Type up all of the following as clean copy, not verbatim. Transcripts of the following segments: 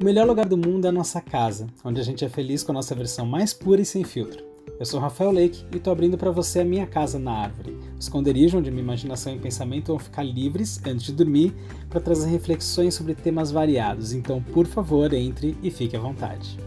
O melhor lugar do mundo é a nossa casa, onde a gente é feliz com a nossa versão mais pura e sem filtro. Eu sou Rafael Lake e estou abrindo para você a minha casa na árvore, o esconderijo onde minha imaginação e pensamento vão ficar livres antes de dormir para trazer reflexões sobre temas variados, então por favor entre e fique à vontade.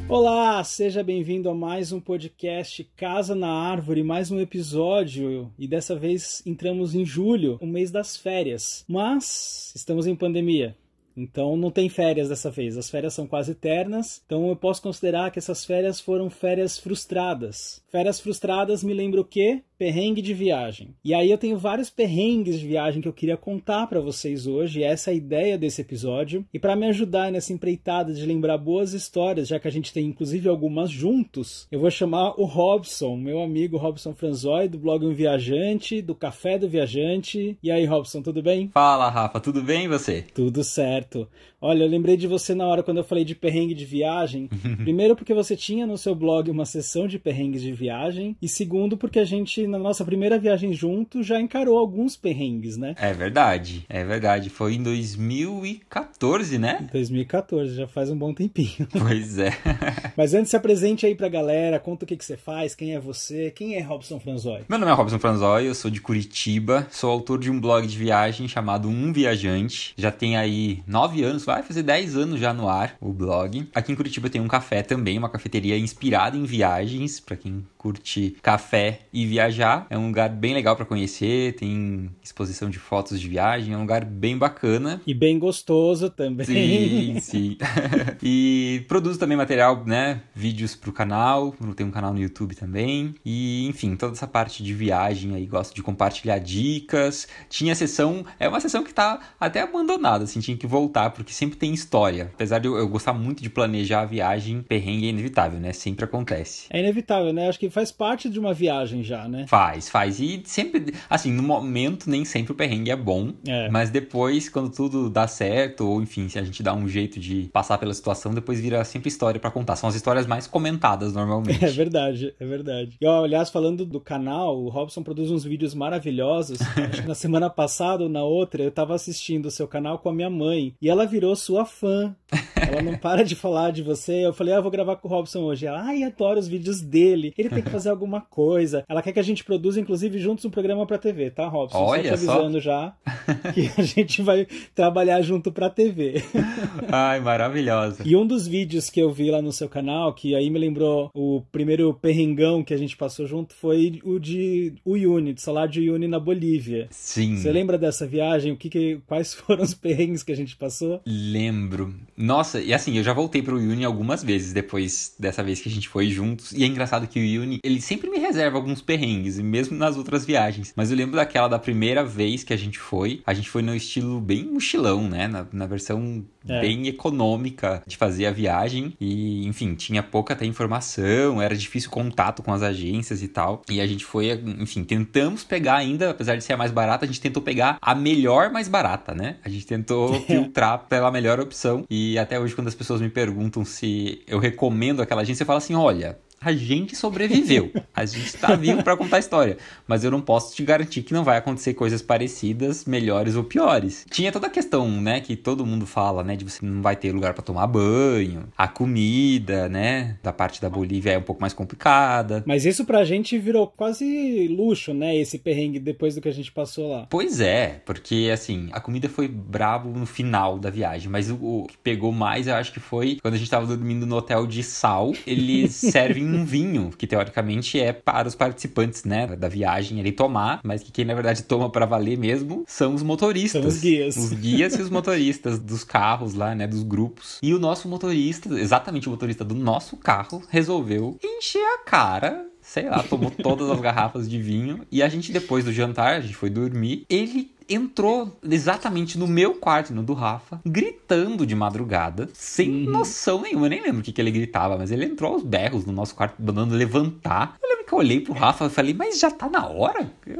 Olá, seja bem-vindo a mais um podcast Casa na Árvore, mais um episódio, e dessa vez entramos em julho, o mês das férias, mas estamos em pandemia. Então não tem férias dessa vez, as férias são quase eternas, então eu posso considerar que essas férias foram férias frustradas. Férias frustradas me lembra o quê? Perrengue de viagem. E aí eu tenho vários perrengues de viagem que eu queria contar para vocês hoje, e essa é a ideia desse episódio. E para me ajudar nessa empreitada de lembrar boas histórias, já que a gente tem inclusive algumas juntos, eu vou chamar o Robson, meu amigo Robson Franzói, do blog Um Viajante, do Café do Viajante. E aí, Robson, tudo bem? Fala, Rafa, tudo bem e você? Tudo certo. Olha, eu lembrei de você na hora quando eu falei de perrengue de viagem. Primeiro porque você tinha no seu blog uma sessão de perrengues de viagem. E segundo porque a gente, na nossa primeira viagem junto, já encarou alguns perrengues, né? É verdade. Foi em 2014, né? 2014, já faz um bom tempinho. Pois é. Mas antes, se apresente aí pra galera, conta o que você faz, quem é você, quem é Robson Franzói? Meu nome é Robson Franzói, eu sou de Curitiba, sou autor de um blog de viagem chamado Um Viajante. Já tem aí 9 anos, vai fazer 10 anos já no ar o blog. Aqui em Curitiba tem um café também, uma cafeteria inspirada em viagens, pra quem curte café e viajar. É um lugar bem legal pra conhecer, tem exposição de fotos de viagem, é um lugar bem bacana. E bem gostoso também. Sim, sim. E produzo também material, né, vídeos pro canal, tem um canal no YouTube também. E, enfim, toda essa parte de viagem aí, gosto de compartilhar dicas. Tinha sessão, é uma sessão que tá até abandonada, assim, tinha que voltar, porque sempre tem história. Apesar de eu gostar muito de planejar a viagem, perrengue é inevitável, né? Sempre acontece. É inevitável, né? Acho que faz parte de uma viagem já, né? Faz. E sempre, assim, no momento nem sempre o perrengue é bom, mas depois, quando tudo dá certo, ou enfim, se a gente dá um jeito de passar pela situação, depois vira sempre história pra contar. São as histórias mais comentadas normalmente. É verdade. E, ó, aliás, falando do canal, o Robson produz uns vídeos maravilhosos. Acho que na semana passada ou na outra, eu tava assistindo o seu canal com a minha mãe, e ela virou sua fã. Ela não para de falar de você. Eu falei, eu vou gravar com o Robson hoje. Ela, adoro os vídeos dele. Ele tem que fazer alguma coisa. Ela quer que a gente produza, inclusive, juntos um programa pra TV, tá, Robson? Olha só te avisando já que a gente vai trabalhar junto pra TV. Ai, maravilhosa. E um dos vídeos que eu vi lá no seu canal, que aí me lembrou o primeiro perrengão que a gente passou junto, foi o de Uyuni, de Salar de Uyuni na Bolívia. Sim. Você lembra dessa viagem? Quais foram os perrengues que a gente passou? Lembro. Nossa, e assim, eu já voltei pro Uyuni algumas vezes depois dessa vez que a gente foi juntos. E é engraçado que o Uyuni, ele sempre me reserva alguns perrengues, mesmo nas outras viagens. Mas eu lembro daquela da primeira vez que a gente foi no estilo bem mochilão, né? Na versão bem econômica de fazer a viagem. E, enfim, tinha pouca até informação, era difícil contato com as agências e tal. E a gente foi, enfim, tentamos pegar ainda, apesar de ser a mais barata, a gente tentou pegar a melhor mais barata, né? A gente tentou filtrar pela melhor opção. E até hoje, quando as pessoas me perguntam se eu recomendo aquela agência, eu falo assim, olha, a gente sobreviveu, a gente tá vivo pra contar a história, mas eu não posso te garantir que não vai acontecer coisas parecidas, melhores ou piores. Tinha toda a questão, né, que todo mundo fala, né, de você não vai ter lugar pra tomar banho, a comida, né, da parte da Bolívia é um pouco mais complicada. Mas isso pra gente virou quase luxo, né, esse perrengue depois do que a gente passou lá. Pois é, porque assim, a comida foi brabo no final da viagem, mas o que pegou mais, eu acho que foi quando a gente tava dormindo no hotel de Sal, eles servem um vinho, que teoricamente é para os participantes, né, da viagem ali tomar, mas que quem na verdade toma para valer mesmo são os motoristas. São os guias. Os guias e os motoristas dos carros lá, né, dos grupos. E o nosso motorista, exatamente o motorista do nosso carro, resolveu encher a cara, sei lá, tomou todas as garrafas de vinho, e a gente depois do jantar, a gente foi dormir, ele entrou exatamente no meu quarto, no do Rafa, gritando de madrugada, sem noção nenhuma. Eu nem lembro o que ele gritava, mas ele entrou aos berros no nosso quarto, mandando levantar. Eu lembro que eu olhei pro Rafa e falei, mas já tá na hora? Eu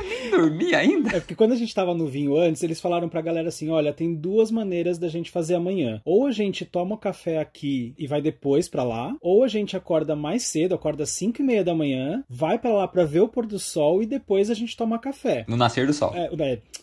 nem Dormi ainda? É porque quando a gente tava no vinho antes, eles falaram pra galera assim, olha, tem 2 maneiras da gente fazer amanhã. Ou a gente toma o café aqui e vai depois pra lá, ou a gente acorda mais cedo, acorda às 5:30 da manhã, vai pra lá pra ver o pôr do sol e depois a gente toma café. No nascer do sol.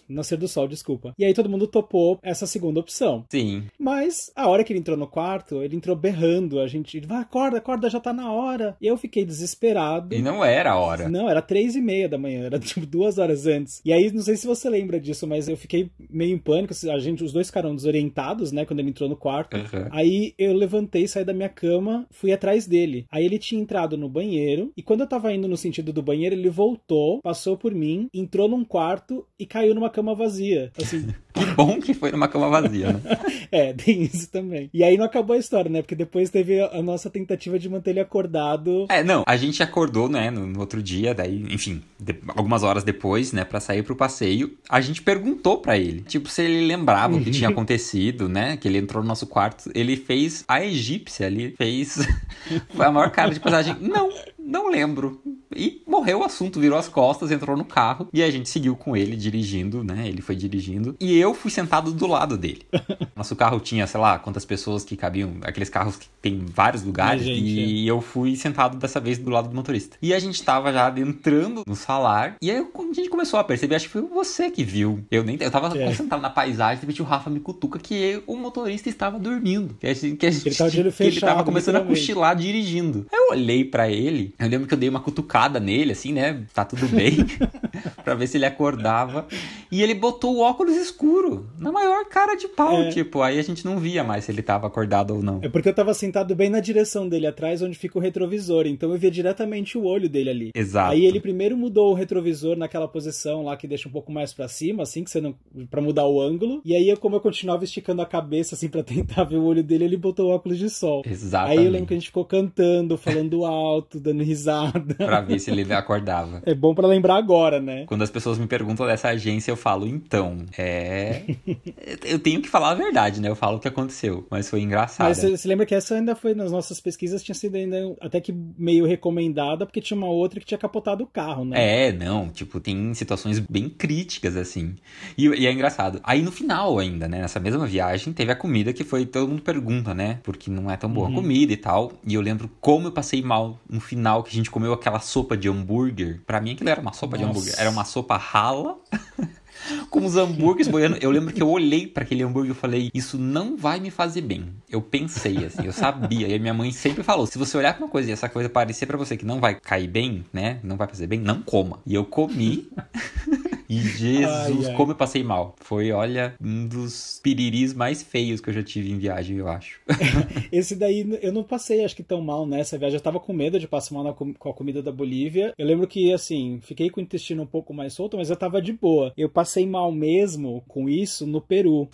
Nascer do sol, desculpa. E aí todo mundo topou essa segunda opção. Sim. Mas a hora que ele entrou no quarto, ele entrou berrando, ele vai, acorda, já tá na hora. E eu fiquei desesperado. E não era a hora. Não, era 3:30 da manhã, era tipo 2 horas antes. E aí, não sei se você lembra disso, mas eu fiquei meio em pânico, os dois ficaram desorientados, né, quando ele entrou no quarto. Uhum. Aí eu levantei, saí da minha cama, fui atrás dele. Aí ele tinha entrado no banheiro, e quando eu tava indo no sentido do banheiro, ele voltou, passou por mim, entrou num quarto e caiu numa cama vazia. Assim... Que bom que foi numa cama vazia, né? Tem isso também. E aí não acabou a história, né? Porque depois teve a nossa tentativa de manter ele acordado. Não, a gente acordou, né, no outro dia, daí, enfim, algumas horas depois, né, pra sair pro passeio, a gente perguntou pra ele, tipo, se ele lembrava o que tinha acontecido, né, que ele entrou no nosso quarto, ele fez a egípcia ali, foi a maior cara de passagem, não lembro. E morreu o assunto, virou as costas, entrou no carro e a gente seguiu com ele dirigindo, né? Ele foi dirigindo e eu fui sentado do lado dele. Nosso carro tinha, sei lá, quantas pessoas que cabiam, aqueles carros que tem vários lugares, e eu fui sentado dessa vez do lado do motorista. E a gente tava já adentrando no salar e aí a gente começou a perceber, acho que foi você que viu. Eu tava sentado na paisagem, de repente o Rafa me cutuca que o motorista estava dormindo. Ele tava de olho fechado, ele tava começando a cochilar dirigindo. Eu olhei pra ele, eu lembro que eu dei uma cutucada nele, assim, né? Tá tudo bem. Pra ver se ele acordava. E ele botou o óculos escuro. Na maior cara de pau, tipo. Aí a gente não via mais se ele tava acordado ou não. É porque eu tava sentado bem na direção dele, atrás, onde fica o retrovisor. Então eu via diretamente o olho dele ali. Exato. Aí ele primeiro mudou o retrovisor naquela posição lá que deixa um pouco mais pra cima, assim, que você não... pra mudar o ângulo. E aí, como eu continuava esticando a cabeça, assim, pra tentar ver o olho dele, ele botou o óculos de sol. Exatamente. Aí eu lembro que a gente ficou cantando, falando alto, dando risada. Pra ver se ele acordava. É bom pra lembrar agora, né? Quando as pessoas me perguntam dessa agência, eu falo, então, eu tenho que falar a verdade, né? Eu falo o que aconteceu, mas foi engraçado. Mas você lembra que essa ainda foi, nas nossas pesquisas, tinha sido ainda até que meio recomendada, porque tinha uma outra que tinha capotado o carro, né? Não, tipo, tem situações bem críticas, assim. E é engraçado. Aí no final ainda, né? Nessa mesma viagem, teve a comida que foi, todo mundo pergunta, né? Porque não é tão boa a comida e tal. E eu lembro como eu passei mal no final, que a gente comeu aquela sopa de hambúrguer. Pra mim aquilo era uma sopa de hambúrguer. Era uma sopa rala com os hambúrgueres boiando. Eu lembro que eu olhei pra aquele hambúrguer e falei, isso não vai me fazer bem. Eu pensei assim, eu sabia. E a minha mãe sempre falou, se você olhar pra uma coisa e essa coisa parecer pra você que não vai cair bem, né? Não vai fazer bem, não coma. E eu comi... E Jesus, como eu passei mal. Foi, olha, um dos piriris mais feios que eu já tive em viagem, eu acho. Esse daí, eu não passei, acho que tão mal nessa viagem. Eu tava com medo de passar mal com a comida da Bolívia. Eu lembro que, assim, fiquei com o intestino um pouco mais solto, mas eu tava de boa. Eu passei mal mesmo com isso no Peru.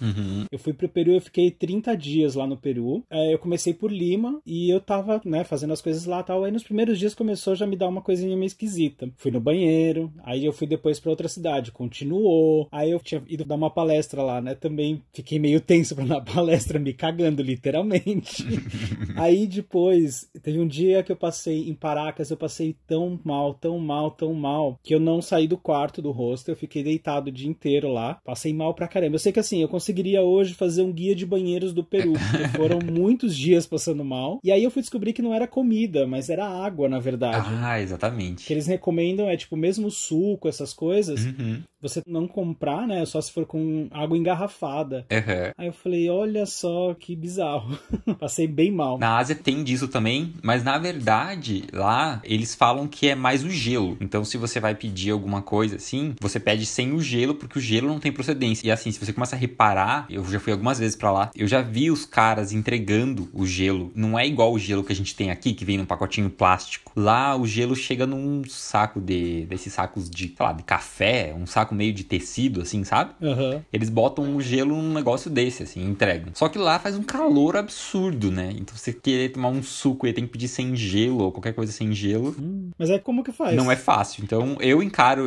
Eu fui pro Peru, eu fiquei 30 dias lá no Peru. Eu comecei por Lima e eu tava, né, fazendo as coisas lá e tal. Aí nos primeiros dias começou já a me dar uma coisinha meio esquisita. Fui no banheiro, aí eu fui depois pra outra cidade. Continuou. Aí eu tinha ido dar uma palestra lá, né? Também fiquei meio tenso pra dar palestra, me cagando, literalmente. Aí depois, teve um dia que eu passei em Paracas, eu passei tão mal, que eu não saí do quarto do hostel, eu fiquei deitado o dia inteiro lá. Passei mal pra caramba. Eu sei que assim, eu conseguiria hoje fazer um guia de banheiros do Peru, porque foram muitos dias passando mal. E aí eu fui descobrir que não era comida, mas era água, na verdade. Ah, exatamente. O que eles recomendam é, tipo, mesmo suco, essas coisas, você não comprar, né? Só se for com água engarrafada. Aí eu falei, olha só que bizarro. Passei bem mal. Na Ásia tem disso também, mas na verdade, lá, eles falam que é mais o gelo. Então, se você vai pedir alguma coisa assim, você pede sem o gelo, porque o gelo não tem procedência. E assim, se você começa a reparar, eu já fui algumas vezes pra lá, eu já vi os caras entregando o gelo. Não é igual o gelo que a gente tem aqui, que vem num pacotinho plástico. Lá, o gelo chega num saco desses sacos de, sei lá, de café, um saco saco meio de tecido, assim, sabe? Uhum. Eles botam o gelo num negócio desse, assim, entregam. Só que lá faz um calor absurdo, né? Então você querer tomar um suco e tem que pedir sem gelo ou qualquer coisa sem gelo. Mas aí como que faz? Não é fácil. Então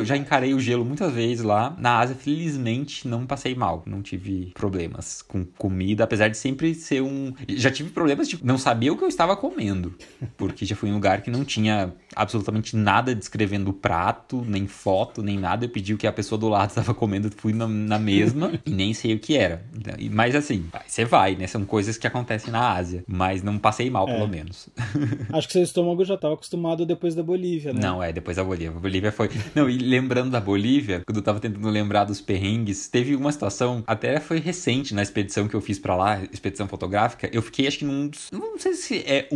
já encarei o gelo muitas vezes lá. Na Ásia, felizmente, não passei mal. Não tive problemas com comida, apesar de sempre ser Já tive problemas de não saber o que eu estava comendo. Porque já fui em um lugar que não tinha absolutamente nada descrevendo o prato, nem foto, nem nada. Eu pedi o que a pessoa do lado estava comendo, fui na mesma e nem sei o que era. Mas assim, você vai, né? São coisas que acontecem na Ásia. Mas não passei mal, pelo menos. Acho que seu estômago já estava acostumado depois da Bolívia, né? Não, depois da Bolívia. A Bolívia foi... Não, e lembrando da Bolívia, quando eu tava tentando lembrar dos perrengues, teve uma situação, até foi recente na expedição que eu fiz pra lá, expedição fotográfica, eu fiquei acho que num dos... Não sei se é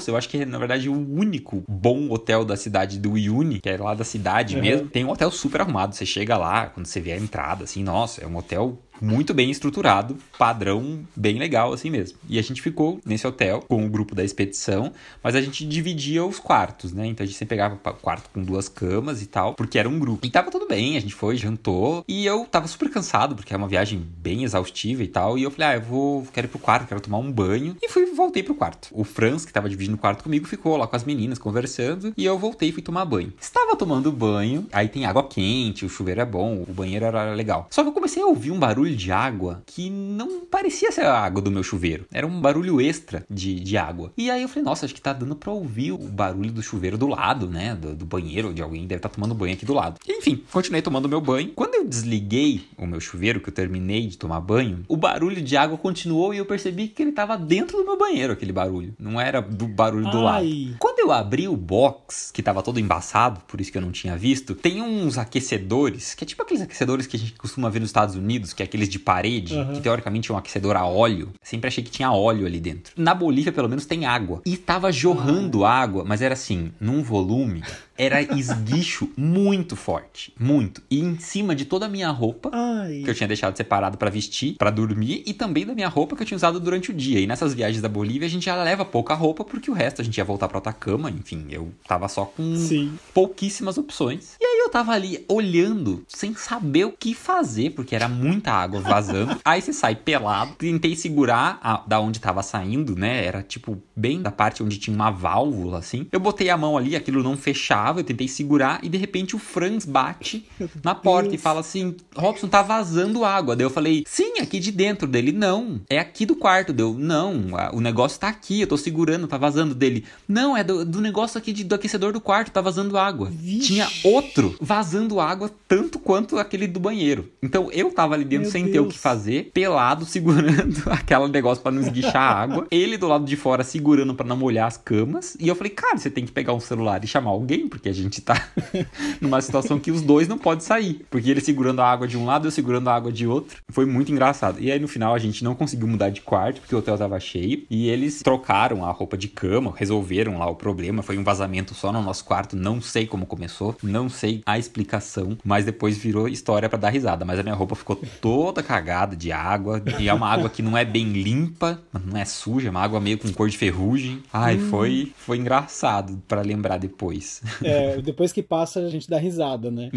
eu acho que é, na verdade, o único bom hotel da cidade do Uyuni, que é lá da cidade mesmo. Tem um hotel super arrumado, você chega lá, quando você vê a entrada, assim, nossa, é um hotel muito bem estruturado, padrão bem legal assim mesmo. E a gente ficou nesse hotel com o grupo da expedição, mas a gente dividia os quartos, né? Então a gente sempre pegava quarto com 2 camas e tal, porque era um grupo. E tava tudo bem, a gente foi, jantou, e eu tava super cansado, porque é uma viagem bem exaustiva e tal, e eu falei, quero ir pro quarto, quero tomar um banho, e voltei pro quarto. O Franz, que tava dividindo o quarto comigo, ficou lá com as meninas conversando, e eu voltei e fui tomar banho. Estava tomando banho, aí tem água quente, o chuveiro é bom, o banheiro era legal. Só que eu comecei a ouvir um barulho de água que não parecia ser a água do meu chuveiro. Era um barulho extra de água. E aí eu falei, nossa, acho que tá dando pra ouvir o barulho do chuveiro do lado, né? Do banheiro de alguém, deve estar tomando banho aqui do lado. E, enfim, continuei tomando meu banho. Quando eu desliguei o meu chuveiro, que eu terminei de tomar banho, o barulho de água continuou e eu percebi que ele tava dentro do meu banheiro, aquele barulho. Não era do barulho do lado. Quando eu abri o box, que tava todo embaçado, por isso que eu não tinha visto, tem uns aquecedores, que é tipo aqueles aquecedores que a gente costuma ver nos Estados Unidos, que é aqueles de parede, que teoricamente é um aquecedor a óleo. Sempre achei que tinha óleo ali dentro. Na Bolívia, pelo menos, tem água. E tava jorrando água, mas era assim, num volume, era esguicho muito forte. Muito. E em cima de toda a minha roupa, que eu tinha deixado separado pra vestir, pra dormir, e também da minha roupa que eu tinha usado durante o dia. E nessas viagens da Bolívia, a gente já leva pouca roupa, porque o resto a gente ia voltar pra Atacama. Enfim, eu tava só com pouquíssimas opções. E aí eu tava ali olhando, sem saber o que fazer, porque era muita água vazando. Aí você sai pelado. Tentei segurar da onde tava saindo, né? Era tipo bem da parte onde tinha uma válvula, assim. Eu botei a mão ali, aquilo não fechava. Eu tentei segurar e de repente o Franz bate na porta e fala assim, Robson, tá vazando água. Daí eu falei, sim, aqui de dentro. Dele, não, é aqui do quarto. Deu, não, o negócio tá aqui, eu tô segurando, tá vazando. Dele, não, é do negócio aqui do aquecedor do quarto, tá vazando água. Vixe. Tinha outro vazando água tanto quanto aquele do banheiro. Então eu tava ali dentro sem ter o que fazer, pelado, segurando aquele negócio pra não esguichar a água. Ele do lado de fora segurando pra não molhar as camas. E eu falei, cara, você tem que pegar um celular e chamar alguém, porque a gente tá numa situação que os dois não podem sair. Porque ele segurando a água de um lado, eu segurando a água de outro. Foi muito engraçado. E aí no final a gente não conseguiu mudar de quarto, porque o hotel tava cheio. E eles trocaram a roupa de cama, resolveram lá o problema. Foi um vazamento só no nosso quarto. Não sei como começou, não sei a explicação, mas depois virou história pra dar risada. Mas a minha roupa ficou toda cagada de água. E é uma água que não é bem limpa, não é suja, é uma água meio com cor de ferrugem. Ai, foi engraçado pra lembrar depois. Depois que passa a gente dá risada, né?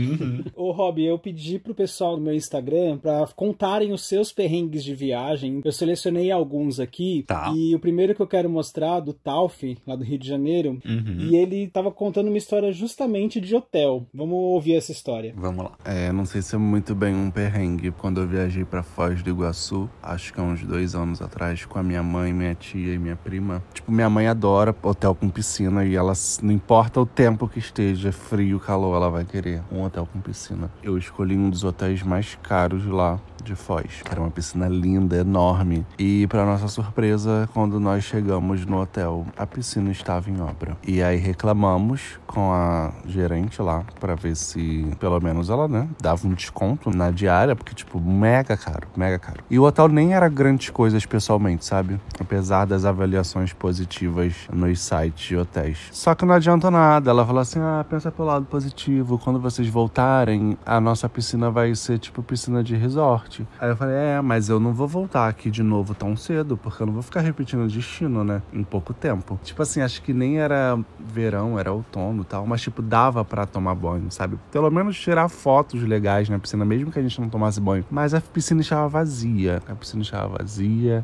Ô, Rob, eu pedi pro pessoal do meu Instagram pra contarem os seus perrengues de viagem. Eu selecionei alguns aqui. E o primeiro que eu quero mostrar, do Tauf, lá do Rio de Janeiro, e ele tava contando uma história justamente de hotel. Vamos ouvir essa história. Vamos lá. Não sei se é muito bem um perrengue. Quando eu viajei pra Foz do Iguaçu, acho que há uns 2 anos atrás, com a minha mãe, minha tia e minha prima. Tipo, minha mãe adora hotel com piscina e ela, não importa o tempo que esteja, frio, calor, ela vai querer um hotel com piscina. Eu escolhi um dos hotéis mais caros lá de Foz. Era uma piscina linda, enorme. E pra nossa surpresa, quando nós chegamos no hotel, a piscina estava em obra. E aí reclamamos com a gerente lá, pra ver se pelo menos ela, né, dava um desconto na diária, porque tipo, mega caro, mega caro. E o hotel nem era grandes coisas pessoalmente, sabe? Apesar das avaliações positivas nos sites de hotéis. Só que não adianta nada. Ela falou assim, pensa pelo lado positivo, quando vocês voltarem, a nossa piscina vai ser tipo piscina de resort. Aí eu falei, mas eu não vou voltar aqui de novo tão cedo, porque eu não vou ficar repetindo o destino, né, em pouco tempo. Tipo assim, acho que nem era verão, era outono e tal, mas tipo, dava pra tomar banho, sabe? Pelo menos tirar fotos legais na piscina, mesmo que a gente não tomasse banho. Mas a piscina estava vazia,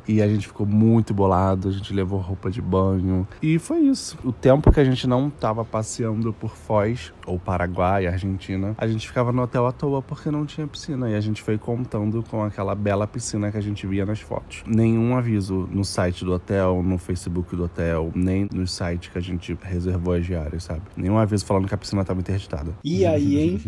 e a gente ficou muito bolado, a gente levou roupa de banho, e foi isso. O tempo que a gente não tava passeando por Foz, ou Paraguai, Argentina, a gente ficava no hotel à toa porque não tinha piscina, e a gente foi contando com aquela bela piscina que a gente via nas fotos. Nenhum aviso no site do hotel, no Facebook do hotel, nem no site que a gente reservou as diárias, sabe? Nenhum aviso falando que a piscina estava interditada. E aí, hein?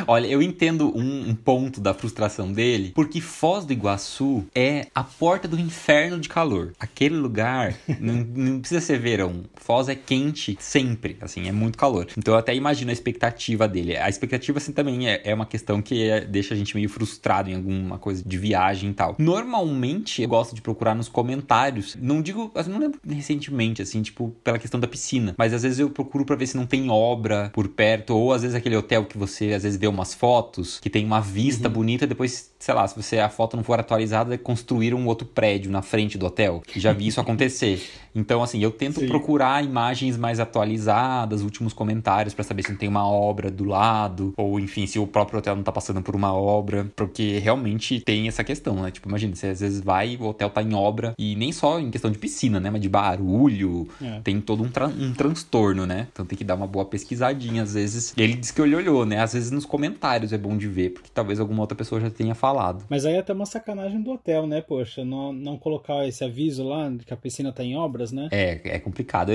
Olha, eu entendo um ponto da frustração dele, porque Foz do Iguaçu é a porta do inferno de calor. Aquele lugar não precisa ser verão. Foz é quente sempre, assim, é muito calor. Então eu até imagino a expectativa dele. A expectativa, assim, também é uma questão que deixa a gente meio frustrado em alguma coisa de viagem e tal. Normalmente, eu gosto de procurar nos comentários. Não digo, eu não lembro recentemente, assim, tipo, pela questão da piscina. Mas às vezes eu procuro pra ver se não tem obra por perto. Ou às vezes aquele hotel que você, às vezes, vê umas fotos, que tem uma vista bonita, depois, sei lá, se a foto não for atualizada, construir um outro prédio na frente do hotel. Já vi isso acontecer. Então, assim, eu tento procurar imagens mais atualizadas, últimos comentários, pra saber se não tem uma obra do lado, ou enfim, se o próprio hotel não tá passando por uma obra, porque realmente tem essa questão, né? Tipo, imagina, você às vezes vai, o hotel tá em obra, e nem só em questão de piscina, né? Mas de barulho, tem todo um transtorno, né? Então tem que dar uma boa pesquisadinha, às vezes. E ele disse que ele olhou, né? Às vezes nos comentários é bom de ver, porque talvez alguma outra pessoa já tenha falado. Mas aí é até uma sacanagem do hotel, né? Poxa, não colocar esse aviso lá de que a piscina tá em obras, né? É complicado.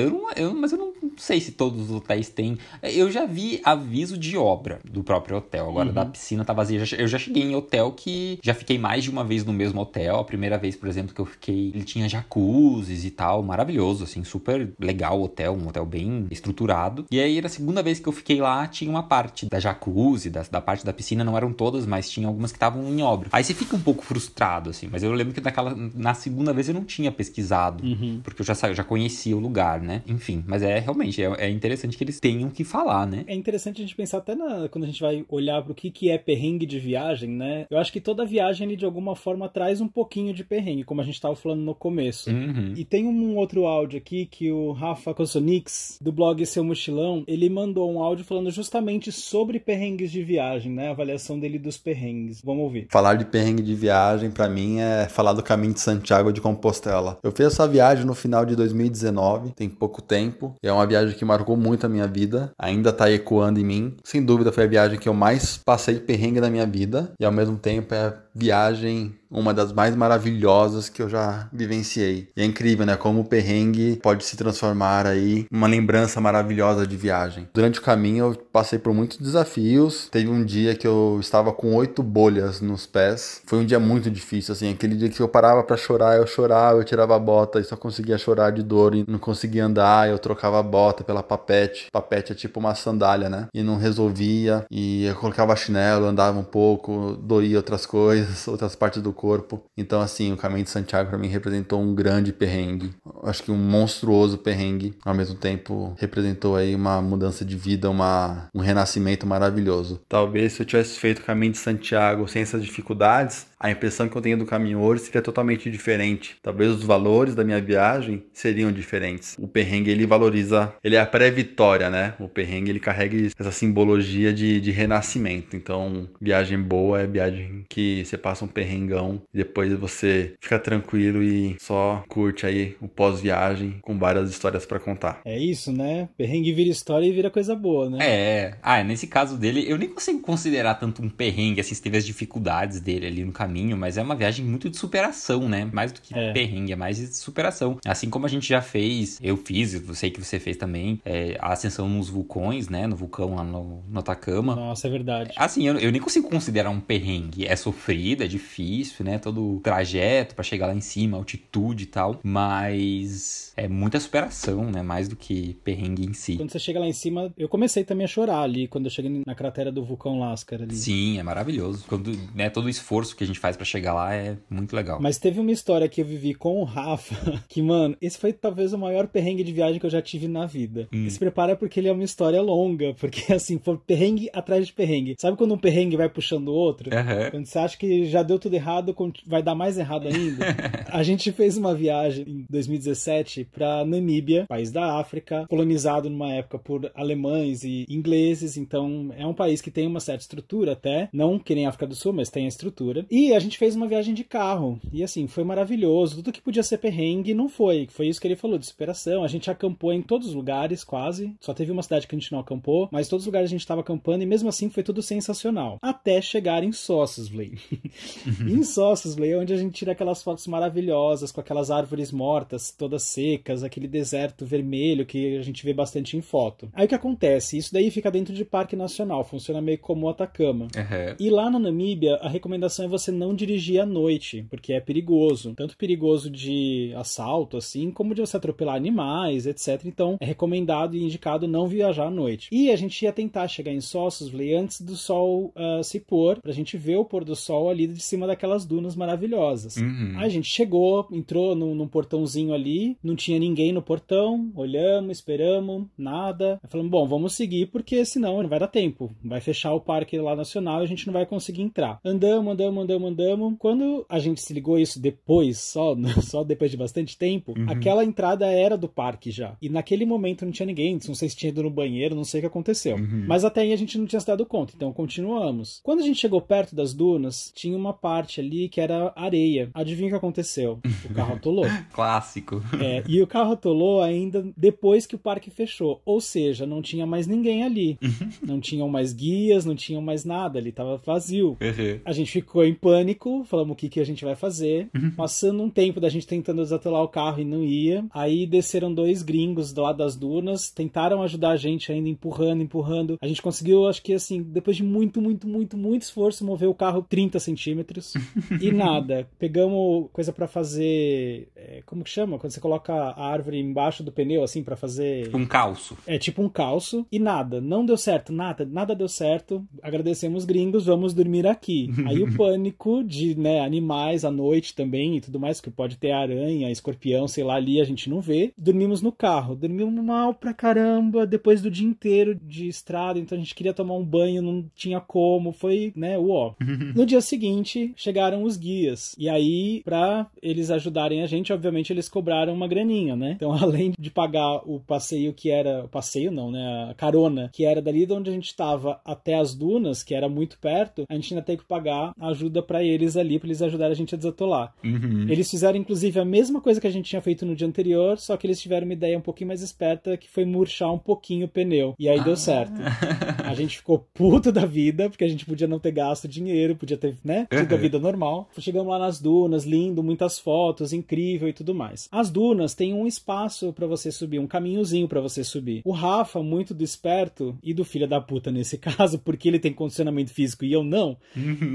Mas eu não sei se todos os hotéis têm. Eu já vi aviso de obra do próprio hotel. Agora, da piscina tá vazia. Eu já cheguei em hotel que já fiquei mais de uma vez no mesmo hotel. A primeira vez, por exemplo, que eu fiquei, ele tinha jacuzzis e tal. Maravilhoso, assim, super legal o hotel. Um hotel bem estruturado. E aí, na segunda vez que eu fiquei lá, tinha uma parte da jacuzzi, da parte da piscina. Não eram todas, mas tinha algumas que estavam em obra. Aí você fica um pouco frustrado, assim. Mas eu lembro que na segunda vez eu não tinha pesquisado. Porque eu já conhecia o lugar, né? Enfim, mas realmente é interessante que eles tenham que falar, né? É interessante a gente pensar até quando a gente vai olhar pro que é perrengue de viagem, né? Eu acho que toda viagem, ele, de alguma forma, traz um pouquinho de perrengue, como a gente tava falando no começo. E tem um outro áudio aqui que o Rafa Kosonix, do blog Seu Mochilão, ele mandou um áudio falando justamente sobre perrengues de viagem, né? A avaliação dele dos perrengues. Vamos ouvir. Falar de perrengue de viagem, pra mim, é falar do caminho de Santiago de Compostela. Eu fiz essa viagem no final de 2019, tem pouco tempo, e é uma viagem que marcou muito a minha vida, ainda tá ecoando em mim. Sem dúvida foi a viagem que eu mais passei perrengue na minha vida, e ao mesmo tempo é a viagem, uma das mais maravilhosas que eu já vivenciei. E é incrível, né? Como o perrengue pode se transformar aí em uma lembrança maravilhosa de viagem. Durante o caminho eu passei por muitos desafios. Teve um dia que eu estava com 8 bolhas nos pés. Foi um dia muito difícil, assim. Aquele dia que eu parava pra chorar, eu chorava, eu tirava a bota e só conseguia chorar de dor e não conseguia andar. Eu trocava a bota pela papete. Papete é tipo uma sandália, né? E não resolvia. E eu colocava chinelo, andava um pouco, doía outras coisas, outras partes do corpo. Então, assim, o Caminho de Santiago para mim representou um grande perrengue. Acho que um monstruoso perrengue. Ao mesmo tempo, representou aí uma mudança de vida, um renascimento maravilhoso. Talvez se eu tivesse feito o Caminho de Santiago sem essas dificuldades, a impressão que eu tenho do caminho hoje seria totalmente diferente. Talvez os valores da minha viagem seriam diferentes. O perrengue, ele valoriza, ele é a pré-vitória, né? O perrengue, ele carrega essa simbologia de renascimento. Então, viagem boa é viagem que você passa um perrengão e depois você fica tranquilo e só curte aí o pós-viagem com várias histórias pra contar. É isso, né? Perrengue vira história e vira coisa boa, né? Nesse caso dele, eu nem consigo considerar tanto um perrengue, assim, se teve as dificuldades dele ali no caminho, mas é uma viagem muito de superação, né? Mais do que perrengue, é mais de superação. Assim como a gente já fez, eu fiz, eu sei que você fez também, a ascensão nos vulcões, né? No vulcão lá no Atacama. Nossa, é verdade. Assim, eu nem consigo considerar um perrengue. É sofrido, é difícil, né? Todo o trajeto pra chegar lá em cima, altitude e tal, mas é muita superação, né? Mais do que perrengue em si. Quando você chega lá em cima, eu comecei também a chorar ali, quando eu cheguei na cratera do vulcão Lascar ali. Sim, é maravilhoso. Quando, né, todo o esforço que a gente gente faz pra chegar lá é muito legal. Mas teve uma história que eu vivi com o Rafa, que, mano, esse foi talvez o maior perrengue de viagem que eu já tive na vida. E se prepara porque ele é uma história longa, porque, assim, foi perrengue atrás de perrengue. Sabe quando um perrengue vai puxando o outro? Quando você acha que já deu tudo errado, vai dar mais errado ainda? A gente fez uma viagem em 2017 pra Namíbia, país da África, colonizado numa época por alemães e ingleses, então é um país que tem uma certa estrutura até, não que nem a África do Sul, mas tem a estrutura. E a gente fez uma viagem de carro, e assim, foi maravilhoso, tudo que podia ser perrengue não foi isso que ele falou, de superação. A gente acampou em todos os lugares, quase, só teve uma cidade que a gente não acampou, mas todos os lugares a gente estava acampando, e mesmo assim foi tudo sensacional, até chegar em Sossusvlei. Em Sossusvlei é onde a gente tira aquelas fotos maravilhosas, com aquelas árvores mortas, todas secas, aquele deserto vermelho que a gente vê bastante em foto. Aí o que acontece? Isso daí fica dentro de parque nacional, funciona meio como o Atacama. E lá na Namíbia, a recomendação é você não dirigir à noite, porque é perigoso. Tanto perigoso de assalto, assim, como de você atropelar animais, etc. Então, é recomendado e indicado não viajar à noite. E a gente ia tentar chegar em Sossusvlei antes do sol se pôr, pra gente ver o pôr do sol ali de cima daquelas dunas maravilhosas. Aí a gente chegou, entrou num portãozinho ali, não tinha ninguém no portão, olhamos, esperamos, nada. Aí falamos, bom, vamos seguir, porque senão não vai dar tempo. Vai fechar o parque lá nacional e a gente não vai conseguir entrar. Andamos. Quando a gente se ligou isso depois, só depois de bastante tempo, aquela entrada era do parque já. E naquele momento não tinha ninguém, não sei se tinha ido no banheiro, não sei o que aconteceu. Mas até aí a gente não tinha se dado conta, então continuamos. Quando a gente chegou perto das dunas, tinha uma parte ali que era areia. Adivinha o que aconteceu? O carro atolou. Clássico. E o carro atolou ainda depois que o parque fechou. Ou seja, não tinha mais ninguém ali. Não tinham mais guias, não tinham mais nada ali, tava vazio. A gente ficou em pânico, falamos o que a gente vai fazer. Passando um tempo da gente tentando desatolar o carro e não ia. Aí desceram 2 gringos do lado das dunas, tentaram ajudar a gente ainda, empurrando. A gente conseguiu, acho que assim, depois de muito esforço, mover o carro 30 centímetros. E nada. Pegamos coisa pra fazer... como que chama? Quando você coloca a árvore embaixo do pneu, assim, pra fazer... Um calço. É tipo um calço. E nada. Não deu certo. Nada deu certo. Agradecemos gringos, vamos dormir aqui. Aí o pânico de, animais à noite também e tudo mais, que pode ter aranha, escorpião, sei lá, ali a gente não vê. Dormimos no carro. Dormimos mal pra caramba, depois do dia inteiro de estrada, então a gente queria tomar um banho, não tinha como, foi, uó. No dia seguinte, chegaram os guias. E aí, pra eles ajudarem a gente, obviamente eles cobraram uma graninha, né? Então, além de pagar o passeio que era... O passeio não, né? A carona, que era dali de onde a gente tava até as dunas, que era muito perto, a gente ainda tem que pagar ajuda pra eles ali, pra eles ajudarem a gente a desatolar. Eles fizeram, inclusive, a mesma coisa que a gente tinha feito no dia anterior, só que eles tiveram uma ideia um pouquinho mais esperta, que foi murchar um pouquinho o pneu. E aí deu certo. A gente ficou puto da vida, porque a gente podia não ter gasto dinheiro, podia ter, tido a vida normal. Chegamos lá nas dunas, lindo, muitas fotos, incrível e tudo mais. As dunas têm um espaço pra você subir, um caminhozinho pra você subir. O Rafa, muito do esperto, e do filho da puta nesse caso, porque ele tem condicionamento físico e eu não,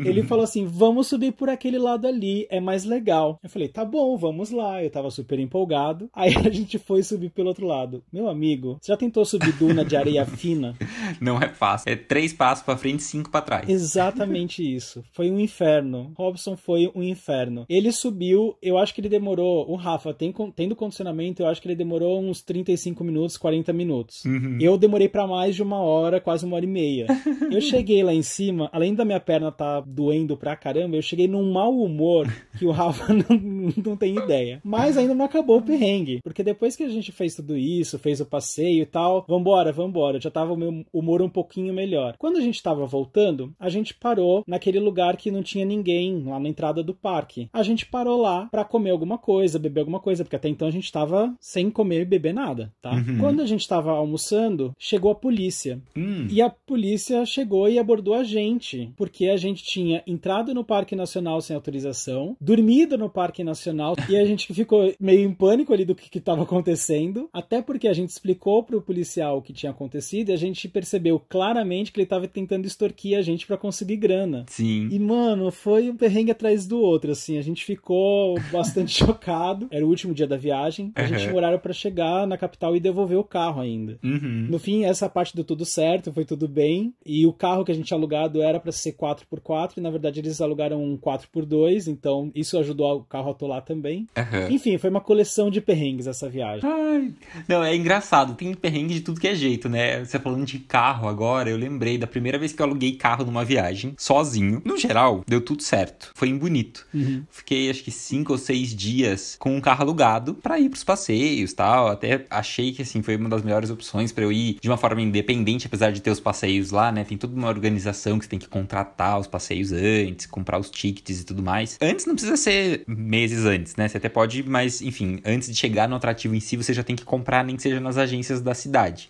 ele falou assim, vamos subir por aquele lado ali, é mais legal. Eu falei, tá bom, vamos lá. Eu tava super empolgado. Aí a gente foi subir pelo outro lado. Meu amigo, você já tentou subir duna de areia fina? Não é fácil. É 3 passos pra frente e 5 pra trás. Exatamente isso. Foi um inferno. Robson foi um inferno. Ele subiu, eu acho que ele demorou, o Rafa, tendo condicionamento, eu acho que ele demorou uns 35 minutos, 40 minutos. Eu demorei pra mais de 1 hora, quase 1h30. Eu cheguei lá em cima, além da minha perna tá doendo pra caramba, eu cheguei num mau humor que o Rafa não tem ideia. Mas ainda não acabou o perrengue, porque depois que a gente fez tudo isso, fez o passeio e tal, vambora, já tava o meu humor um pouquinho melhor. Quando a gente tava voltando, a gente parou naquele lugar que não tinha ninguém, lá na entrada do parque. A gente parou lá pra comer alguma coisa, beber alguma coisa, porque até então a gente tava sem comer e beber nada, tá? Quando a gente tava almoçando, chegou a polícia. E a polícia chegou e abordou a gente, porque a gente tinha entrado no Parque Nacional sem autorização, dormido no Parque Nacional, e a gente ficou meio em pânico ali do que estava acontecendo, até porque a gente explicou pro policial o que tinha acontecido e a gente percebeu claramente que ele estava tentando extorquir a gente para conseguir grana. Sim. E, mano, foi um perrengue atrás do outro, assim, a gente ficou bastante chocado. Era o último dia da viagem, a gente tinha horário para chegar na capital e devolver o carro ainda. No fim, essa parte deu tudo certo, foi tudo bem, e o carro que a gente tinha alugado era para ser 4x4, e na verdade eles alugaram um 4x2, então isso ajudou o carro a atolar também. Aham. Enfim, foi uma coleção de perrengues essa viagem. Ai, não, é engraçado, tem perrengue de tudo que é jeito, né? Você falando de carro agora, eu lembrei da primeira vez que eu aluguei carro numa viagem, sozinho. No geral, deu tudo certo, foi em Bonito. Fiquei acho que 5 ou 6 dias com um carro alugado pra ir pros passeios e tal. Até achei que assim, foi uma das melhores opções pra eu ir de uma forma independente, apesar de ter os passeios lá, né? Tem toda uma organização que você tem que contratar os passeios antes, comprar os tickets e tudo mais. Antes não precisa ser meses antes, né? Você até pode, mas enfim, antes de chegar no atrativo em si, você já tem que comprar, nem que seja nas agências da cidade.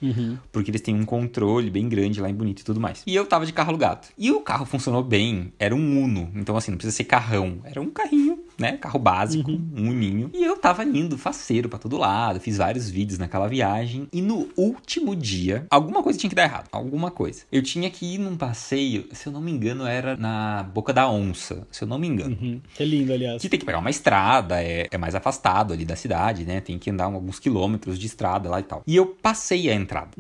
Porque eles têm um controle bem grande lá em Bonito e tudo mais. E eu tava de carro alugado. E o carro funcionou bem, era um Uno. Então assim, não precisa ser carrão. Era um carrinho, né? Carro básico, um Uninho. E eu tava indo faceiro pra todo lado, fiz vários vídeos naquela viagem. E no último dia, alguma coisa tinha que dar errado. Alguma coisa. Eu tinha que ir num passeio, se eu não me engano, era na Boca da Onça. Se eu não me engano. Que lindo, aliás. Que tem que pegar uma estrada, é mais afastado ali da cidade, né? Tem que andar alguns quilômetros de estrada lá e tal. E eu passei a entrada.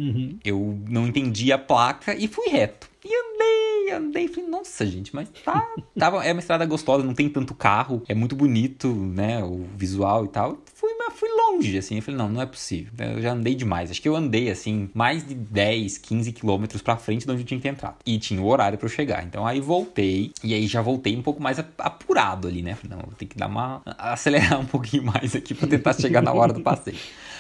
Eu não entendi a placa e fui reto. E andei, falei, nossa, gente, mas é uma estrada gostosa, não tem tanto carro, é muito bonito, né, o visual e tal. Fui longe, assim, eu falei, não é possível, eu já andei demais. Acho que eu andei, assim, mais de 10, 15 quilômetros pra frente de onde eu tinha que entrar. E tinha o horário pra eu chegar. Então aí voltei, e aí já voltei um pouco mais apurado ali, né. Falei, não, vou ter que acelerar um pouquinho mais aqui pra tentar chegar na hora do passeio.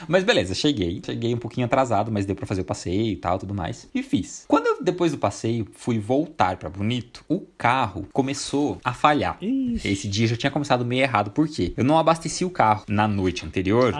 Mas beleza, cheguei um pouquinho atrasado, mas deu pra fazer o passeio e tal, tudo mais. E fiz. Quando eu, depois do passeio, fui voltar pra Bonito, o carro começou a falhar. Ixi. Esse dia já tinha começado meio errado. Por quê? Eu não abasteci o carro na noite anterior,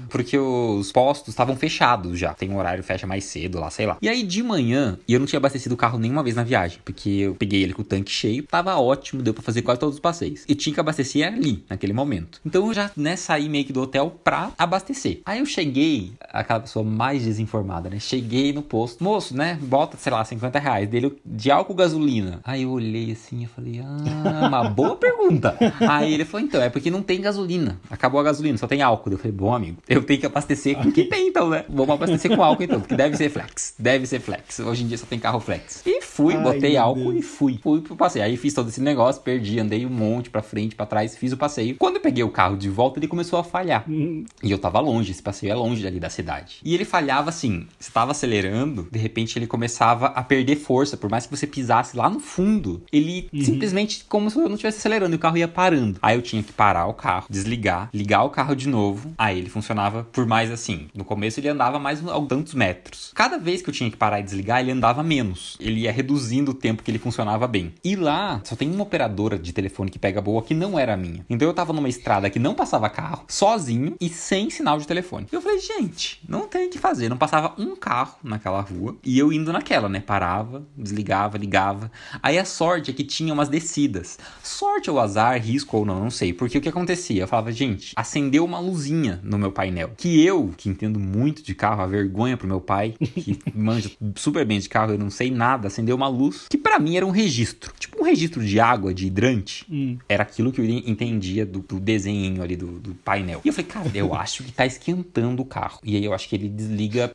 porque os postos estavam fechados já. Tem um horário, fecha mais cedo lá, sei lá. E aí de manhã, e eu não tinha abastecido o carro nenhuma vez na viagem, porque eu peguei ele com o tanque cheio, tava ótimo, deu pra fazer quase todos os passeios. E tinha que abastecer ali, naquele momento. Então eu já, né, saí meio que do hotel pra abastecer. Aí eu cheguei, aquela pessoa mais desinformada, né? Cheguei no posto, moço, né? Bota, sei lá, R$50 dele de álcool gasolina. Aí eu olhei assim, eu falei, uma boa pergunta. Aí ele falou, então, é porque não tem gasolina. Acabou a gasolina, só tem álcool. Eu falei, bom, amigo, eu tenho que abastecer com o que tem, então, né? Vamos abastecer com álcool, então, porque deve ser flex. Hoje em dia só tem carro flex. E fui, botei álcool e fui pro passeio. Aí fiz todo esse negócio, perdi, andei um monte pra frente, pra trás, fiz o passeio. Quando eu peguei o carro de volta, ele começou a falhar. E eu tava longe, esse passeio é longe ali da cidade. E ele falhava assim, você tava acelerando, de repente ele começava a perder força, por mais que você pisasse lá no fundo, ele simplesmente, como se eu não estivesse acelerando, e o carro ia parando. Aí eu tinha que parar o carro, desligar, ligar o carro de novo, aí ele funcionava por mais assim, no começo ele andava mais tantos metros. Cada vez que eu tinha que parar e desligar, ele andava menos. Ele ia reduzindo o tempo que ele funcionava bem. E lá, só tem uma operadora de telefone que pega boa, que não era a minha. Então eu tava numa estrada que não passava carro, sozinho e sem sinal de telefone. Eu falei, gente, não tem o que fazer. Não passava um carro naquela rua. E eu indo naquela, né? Parava, desligava, ligava. Aí a sorte é que tinha umas descidas. Sorte ou azar, risco ou não sei. Porque o que acontecia? Eu falava, gente, acendeu uma luzinha no meu painel. Que eu, que entendo muito de carro, a vergonha pro meu pai, que manja super bem de carro, eu não sei nada, acendeu uma luz que pra mim era um registro. Tipo um registro de água, de hidrante. Era aquilo que eu entendia do desenho ali do painel. E eu falei, cara, eu acho que tá esquentando o carro. E aí eu acho que ele desliga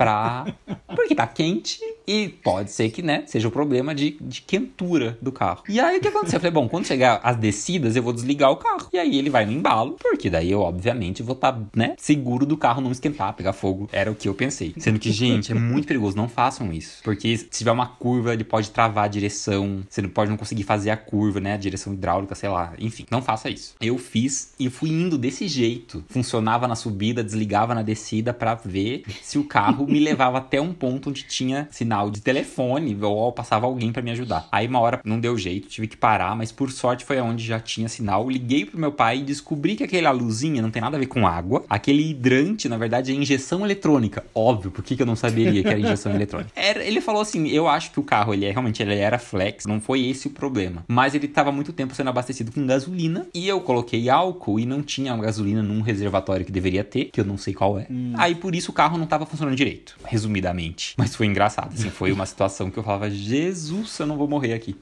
porque tá quente e pode ser que, né, seja o problema de quentura do carro. E aí o que aconteceu? Eu falei, bom, quando chegar as descidas eu vou desligar o carro. E aí ele vai no embalo, porque daí eu obviamente vou estar, né, seguro do carro não esquentar, pegar fogo. Era o que eu pensei. Sendo que, gente, é muito perigoso, não façam isso. Porque se tiver uma curva, ele pode travar a direção, você pode não conseguir fazer a curva, né, a direção hidráulica, sei lá. Enfim, não faça isso. Eu fiz e fui indo desse jeito. Funcionava na subida, desligava na descida pra ver se o carro me levava até um ponto onde tinha sinal de telefone ou passava alguém pra me ajudar. Aí uma hora não deu jeito, tive que parar, mas por sorte foi onde já tinha sinal. Liguei pro meu pai e descobri que aquela luzinha não tem nada a ver com água. Aquele hidrante, na verdade, é injeção eletrônica. Óbvio, por que eu não saberia que era injeção eletrônica? Ele falou assim, eu acho que o carro, ele era flex, não foi esse o problema. Mas ele tava muito tempo sendo abastecido com gasolina e eu coloquei álcool e não tinha gasolina num reservatório que deveria ter, que eu não sei qual é. Aí por isso o carro não tava funcionando direito, resumidamente. Mas foi engraçado, assim, foi uma situação que eu falava, Jesus, eu não vou morrer aqui.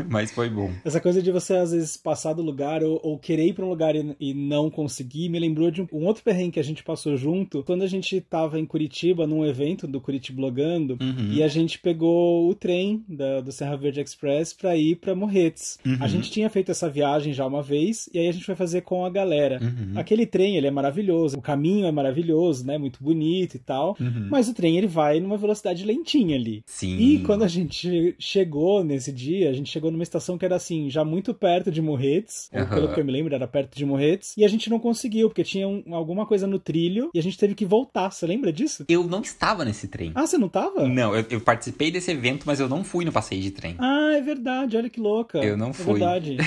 Mas foi bom. Essa coisa de você, às vezes, passar do lugar ou querer ir pra um lugar e não conseguir, me lembrou de um outro perrengue que a gente passou junto, quando a gente tava em Curitiba, num evento do Curitiblogando, e a gente pegou o trem do Serra Verde Express pra ir pra Morretes. A gente tinha feito essa viagem já uma vez, e aí a gente foi fazer com a galera. Aquele trem, ele é maravilhoso, o caminho é maravilhoso, né, muito bonito e tal, mas o trem, ele vai numa velocidade lentinha ali. Sim. E quando a gente chegou nesse dia, a gente chegou numa estação que era assim, já muito perto de Morretes, ou pelo que eu me lembro, era perto de Morretes, e a gente não conseguiu, porque tinha alguma coisa no trilho, e a gente teve que voltar. Você lembra disso? Eu não estava nesse trem. Ah, você não tava? Não, eu participei desse evento, mas eu não fui no passeio de trem. Ah, é verdade, olha que louca. Eu não fui. É verdade.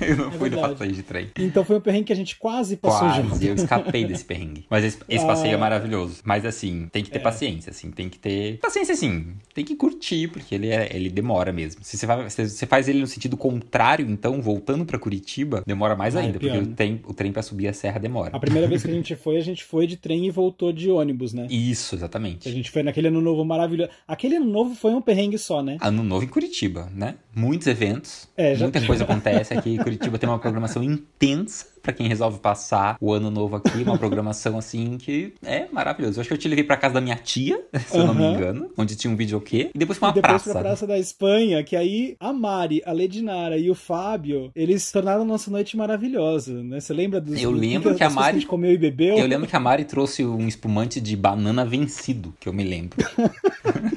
Eu não fui verdade. no passeio de trem. Então foi um perrengue que a gente quase passou junto. Eu escapei desse perrengue. Mas esse passeio é maravilhoso. Mas assim, tem que ter paciência, assim. Tem que ter... Paciência, assim. Tem que curtir, porque ele demora mesmo. Se você faz ele no sentido contrário, então, voltando pra Curitiba, demora mais ainda. Porque o trem pra subir a serra demora. A primeira vez que a gente foi de trem e voltou de ônibus, né? Isso, exatamente. A gente foi naquele Ano Novo maravilhoso. Aquele Ano Novo foi um perrengue só, né? Ano Novo em Curitiba, né? Muitos eventos. Já... Muita coisa acontece aqui. Curitiba tem uma programação intensa pra quem resolve passar o Ano Novo aqui. Uma programação, assim, que é maravilhosa. Eu acho que eu te levei pra casa da minha tia, se eu não me engano, onde tinha um videokê. E depois pra uma praça. Pra Praça da Espanha, que aí a Mari, a Ledinara e o Fábio, eles tornaram a nossa noite maravilhosa, né? Você lembra dos... Eu lembro que a Mari... que a gente comeu e bebeu? Eu lembro que a Mari trouxe um espumante de banana vencido, que eu me lembro.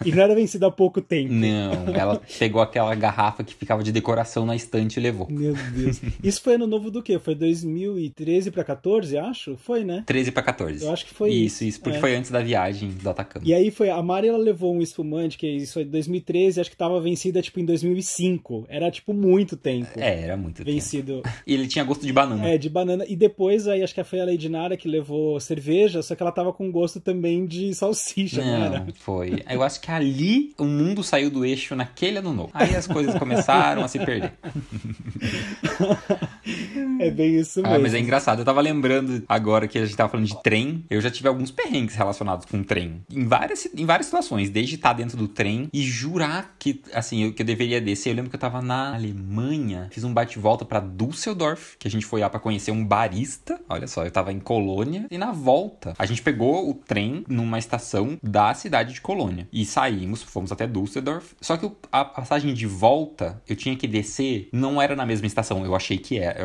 E não era vencido há pouco tempo. Não, ela pegou aquela garrafa que ficava de decoração na estante e levou. Meu Deus. Isso foi Ano Novo do quê? Foi 2013 pra 14, acho? Foi, né? 13 pra 14. Eu acho que foi isso. Isso, porque foi antes da viagem do Atacama. E aí a Mari, ela levou um espumante, que isso foi 2013, acho que tava vencida, tipo, em 2005. Era, tipo, muito tempo. Era muito vencido. Tempo. E ele tinha gosto de banana. De banana. E depois, aí, acho que foi a Lady Nara que levou cerveja, só que ela tava com gosto também de salsicha, não era? Foi. Eu acho que ali o mundo saiu do eixo naquele Ano Novo. Aí as coisas começaram a se perder. É bem isso mesmo. Mas é engraçado. Eu tava lembrando agora que a gente tava falando de trem. Eu já tive alguns perrengues relacionados com trem. Em várias situações. Desde estar dentro do trem e jurar que, assim, que eu deveria descer. Eu lembro que eu tava na Alemanha. Fiz um bate-volta pra Düsseldorf, que a gente foi lá pra conhecer um barista. Olha só, eu tava em Colônia. E na volta, a gente pegou o trem numa estação da cidade de Colônia. E saímos, fomos até Düsseldorf. Só que a passagem de volta, eu tinha que descer, não era na mesma estação. Eu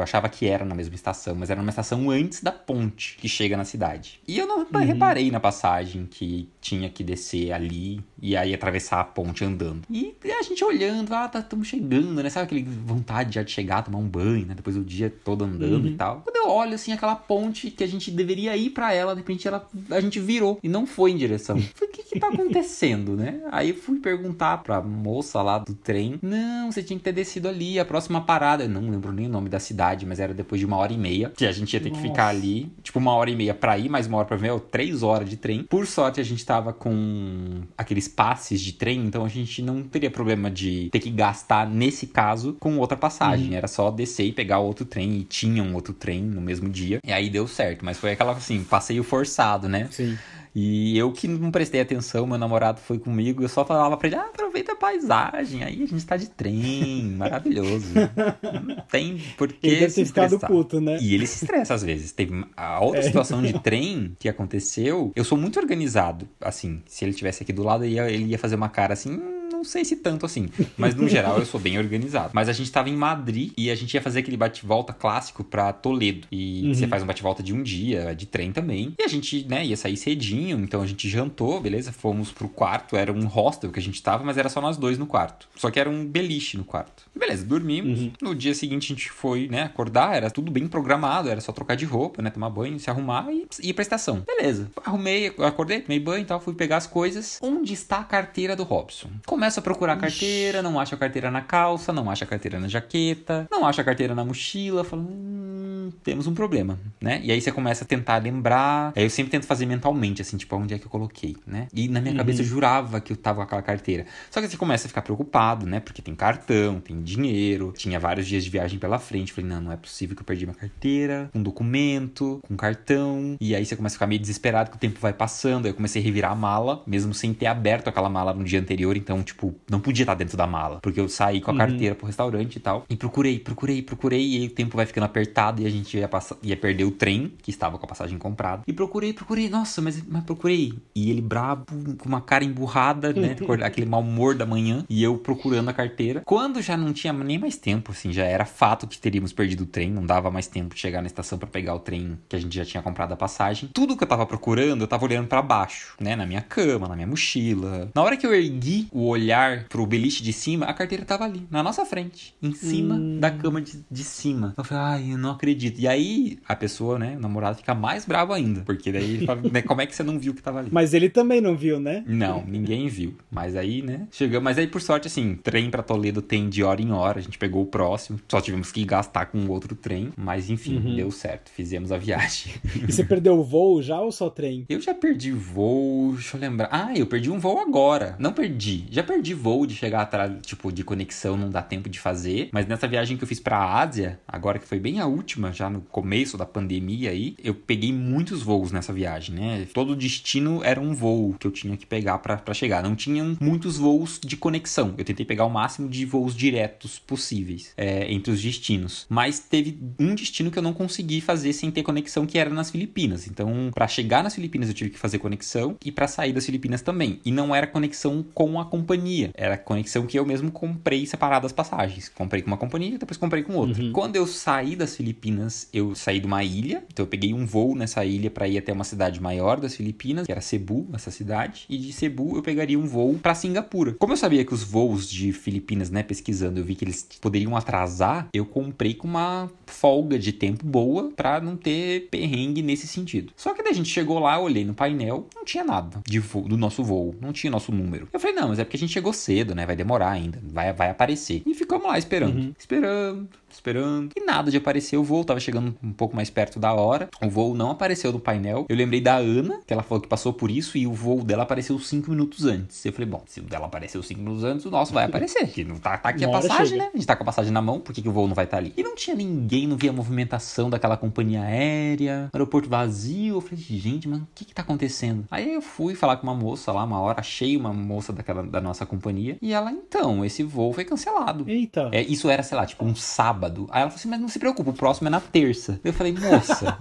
achava que era na mesma estação, mas era numa estação antes da ponte que chega na cidade. E eu não reparei na passagem que tinha que descer ali e aí atravessar a ponte andando. E a gente olhando, estamos chegando, né? Sabe aquele vontade já de chegar, tomar um banho, né? Depois do dia todo andando e tal. Quando eu olho, assim, aquela ponte que a gente deveria ir pra ela, de repente a gente virou e não foi em direção. Falei, o que tá acontecendo, né? Aí fui perguntar pra moça lá do trem. Não, você tinha que ter descido ali, a próxima parada. Eu não lembro nem o nome da cidade, mas era depois de 1h30, que a gente ia ter que ficar ali, tipo 1h30 pra ir, mais 1 hora pra vir, 3 horas de trem. Por sorte, a gente tava com aqueles passes de trem, então a gente não teria problema de ter que gastar, nesse caso, com outra passagem. Era só descer e pegar outro trem, e tinha um outro trem no mesmo dia. E aí deu certo, mas foi aquela, assim, passeio forçado, né? Sim. E eu que não prestei atenção, meu namorado foi comigo, eu só falava pra ele, aproveita a paisagem, aí a gente tá de trem, maravilhoso. Não tem por que ele deve se ter ficado estressar. puto, né? E ele se estressa às vezes. Teve a outra situação de trem que aconteceu, eu sou muito organizado, assim, se ele estivesse aqui do lado, ele ia fazer uma cara assim, não sei se tanto assim, mas no geral eu sou bem organizado. Mas a gente tava em Madrid e a gente ia fazer aquele bate-volta clássico pra Toledo. E você faz um bate-volta de um dia, de trem também. E a gente, né, ia sair cedinho, então a gente jantou, beleza? Fomos pro quarto, era um hostel que a gente tava, mas era só nós dois no quarto. Só que era um beliche no quarto. Beleza, dormimos. No dia seguinte a gente foi, né, acordar, era tudo bem programado, era só trocar de roupa, né, tomar banho, se arrumar e ir pra estação. Beleza, acordei, tomei banho e tal, fui pegar as coisas. Onde está a carteira do Robson? Começo a procurar a carteira, não acho a carteira na calça, não acho a carteira na jaqueta, não acho a carteira na mochila, falo, temos um problema, né? E aí você começa a tentar lembrar. Aí eu sempre tento fazer mentalmente, assim, tipo, onde é que eu coloquei, né? E na minha cabeça eu jurava que eu tava com aquela carteira. Só que você começa a ficar preocupado, né? Porque tem cartão, tem dinheiro, tinha vários dias de viagem pela frente. Falei, não é possível que eu perdi minha carteira, um documento, com cartão. E aí você começa a ficar meio desesperado que o tempo vai passando. Aí eu comecei a revirar a mala, mesmo sem ter aberto aquela mala no dia anterior. Então, tipo, não podia estar dentro da mala, porque eu saí com a carteira pro restaurante e tal. E procurei. E aí o tempo vai ficando apertado e a gente ia perder o trem, que estava com a passagem comprada. E procurei. Nossa, mas procurei. E ele brabo, com uma cara emburrada, né? Aquele mau humor da manhã. E eu procurando a carteira. Quando já não tinha nem mais tempo, assim, já era fato que teríamos perdido o trem. Não dava mais tempo de chegar na estação pra pegar o trem que a gente já tinha comprado a passagem. Tudo que eu tava procurando, eu tava olhando pra baixo, né? Na minha cama, na minha mochila. Na hora que eu ergui o olhar pro beliche de cima, a carteira tava ali, na nossa frente, em cima da cama de cima. Eu falei, ai, eu não acredito. E aí, a pessoa, né, o namorado fica mais bravo ainda, porque daí ele fala, né, como é que você não viu que tava ali? Mas ele também não viu, né? Não, ninguém viu. Mas aí, né, chegamos. Mas aí, por sorte, assim, trem pra Toledo tem de hora em hora, a gente pegou o próximo, só tivemos que gastar com outro trem, mas enfim, deu certo, fizemos a viagem. E você perdeu o voo já ou só trem? Eu já perdi voo, deixa eu lembrar. Ah, eu perdi um voo agora. Não perdi. Já perdi voo de chegar atrás, tipo, de conexão, não dá tempo de fazer. Mas nessa viagem que eu fiz pra Ásia, agora que foi bem a última, já no começo da pandemia aí, eu peguei muitos voos nessa viagem, né? Todo destino era um voo que eu tinha que pegar pra chegar. Não tinham muitos voos de conexão. Eu tentei pegar o máximo de voos diretos possíveis entre os destinos. Mas teve um destino que eu não consegui fazer sem ter conexão, que era nas Filipinas. Então, pra chegar nas Filipinas eu tive que fazer conexão e pra sair das Filipinas também. E não era conexão com a companhia. Era conexão que eu mesmo comprei separado as passagens. Comprei com uma companhia e depois comprei com outra. Quando eu saí das Filipinas, eu saí de uma ilha. Então eu peguei um voo nessa ilha pra ir até uma cidade maior das Filipinas, que era Cebu, essa cidade. E de Cebu eu pegaria um voo pra Singapura. Como eu sabia que os voos de Filipinas, né, pesquisando, eu vi que eles poderiam atrasar, eu comprei com uma folga de tempo boa pra não ter perrengue nesse sentido. Só que daí a gente chegou lá, eu olhei no painel, não tinha nada do nosso voo, não tinha nosso número. Eu falei, não, mas é porque a gente chegou cedo, né? Vai demorar ainda, vai aparecer. E ficamos lá esperando. Esperando. E nada de aparecer o voo, tava chegando um pouco mais perto da hora. O voo não apareceu no painel. Eu lembrei da Ana, que ela falou que passou por isso, e o voo dela apareceu 5 minutos antes. Eu falei, bom, se o dela apareceu 5 minutos antes, o nosso vai aparecer. Que não tá aqui a passagem, né? A gente tá com a passagem na mão, por que o voo não vai estar ali? E não tinha ninguém, não via a movimentação daquela companhia aérea, aeroporto vazio. Eu falei, gente, mano, o que tá acontecendo? Aí eu fui falar com uma moça lá, uma hora, achei uma moça da nossa companhia, e ela, então, esse voo foi cancelado. Eita. Isso era, sei lá, tipo um sábado. Aí ela falou assim, mas não se preocupa, o próximo é na terça. Eu falei, moça,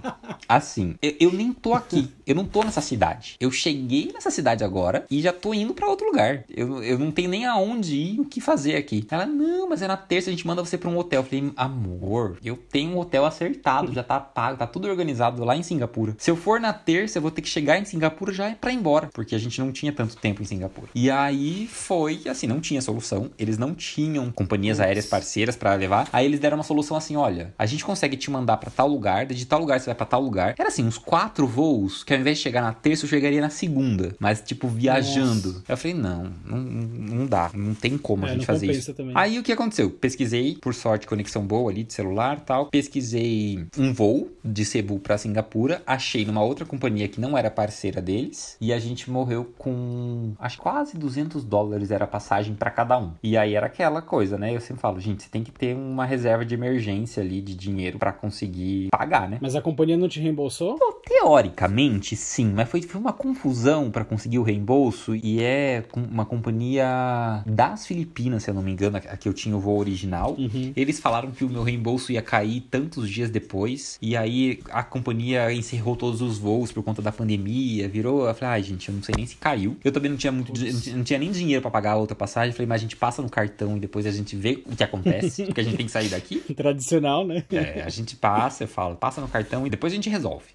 assim, eu nem tô aqui, eu não tô nessa cidade. Eu cheguei nessa cidade agora e já tô indo pra outro lugar. Eu não tenho nem aonde ir, o que fazer aqui. Ela, não, mas é na terça, a gente manda você pra um hotel. Eu falei, amor, eu tenho um hotel acertado, já tá pago, tá tudo organizado lá em Singapura. Se eu for na terça, eu vou ter que chegar em Singapura já pra ir embora, porque a gente não tinha tanto tempo em Singapura. E aí foi, assim, não tinha solução. Eles não tinham companhias aéreas parceiras pra levar. Aí eles deram uma solução assim, olha, a gente consegue te mandar pra tal lugar, de tal lugar você vai pra tal lugar. Era assim, uns 4 voos, que ao invés de chegar na terça, eu chegaria na segunda, mas tipo, viajando. Nossa. Eu falei, não dá, não tem como a gente fazer isso. Também. Aí o que aconteceu? Pesquisei, por sorte, conexão boa ali de celular e tal, pesquisei um voo de Cebu pra Singapura, achei numa outra companhia que não era parceira deles, e a gente morreu com, acho que quase $200 era a passagem pra cada um. E aí era aquela coisa, né? Eu sempre falo, gente, você tem que ter uma reserva de emergência ali de dinheiro pra conseguir pagar, né? Mas a companhia não te reembolsou? Pô, teoricamente, sim, mas foi uma confusão pra conseguir o reembolso, e é uma companhia das Filipinas, se eu não me engano, a que eu tinha o voo original. Eles falaram que o meu reembolso ia cair tantos dias depois, e aí a companhia encerrou todos os voos por conta da pandemia, virou, eu falei, ai gente, eu não sei nem se caiu. Eu também não tinha não tinha nem dinheiro pra pagar a outra passagem, eu falei, mas a gente passa no cartão e depois a gente vê o que acontece, porque a gente tem que sair daqui. Tradicional, né? A gente passa, eu falo, passa no cartão e depois a gente resolve.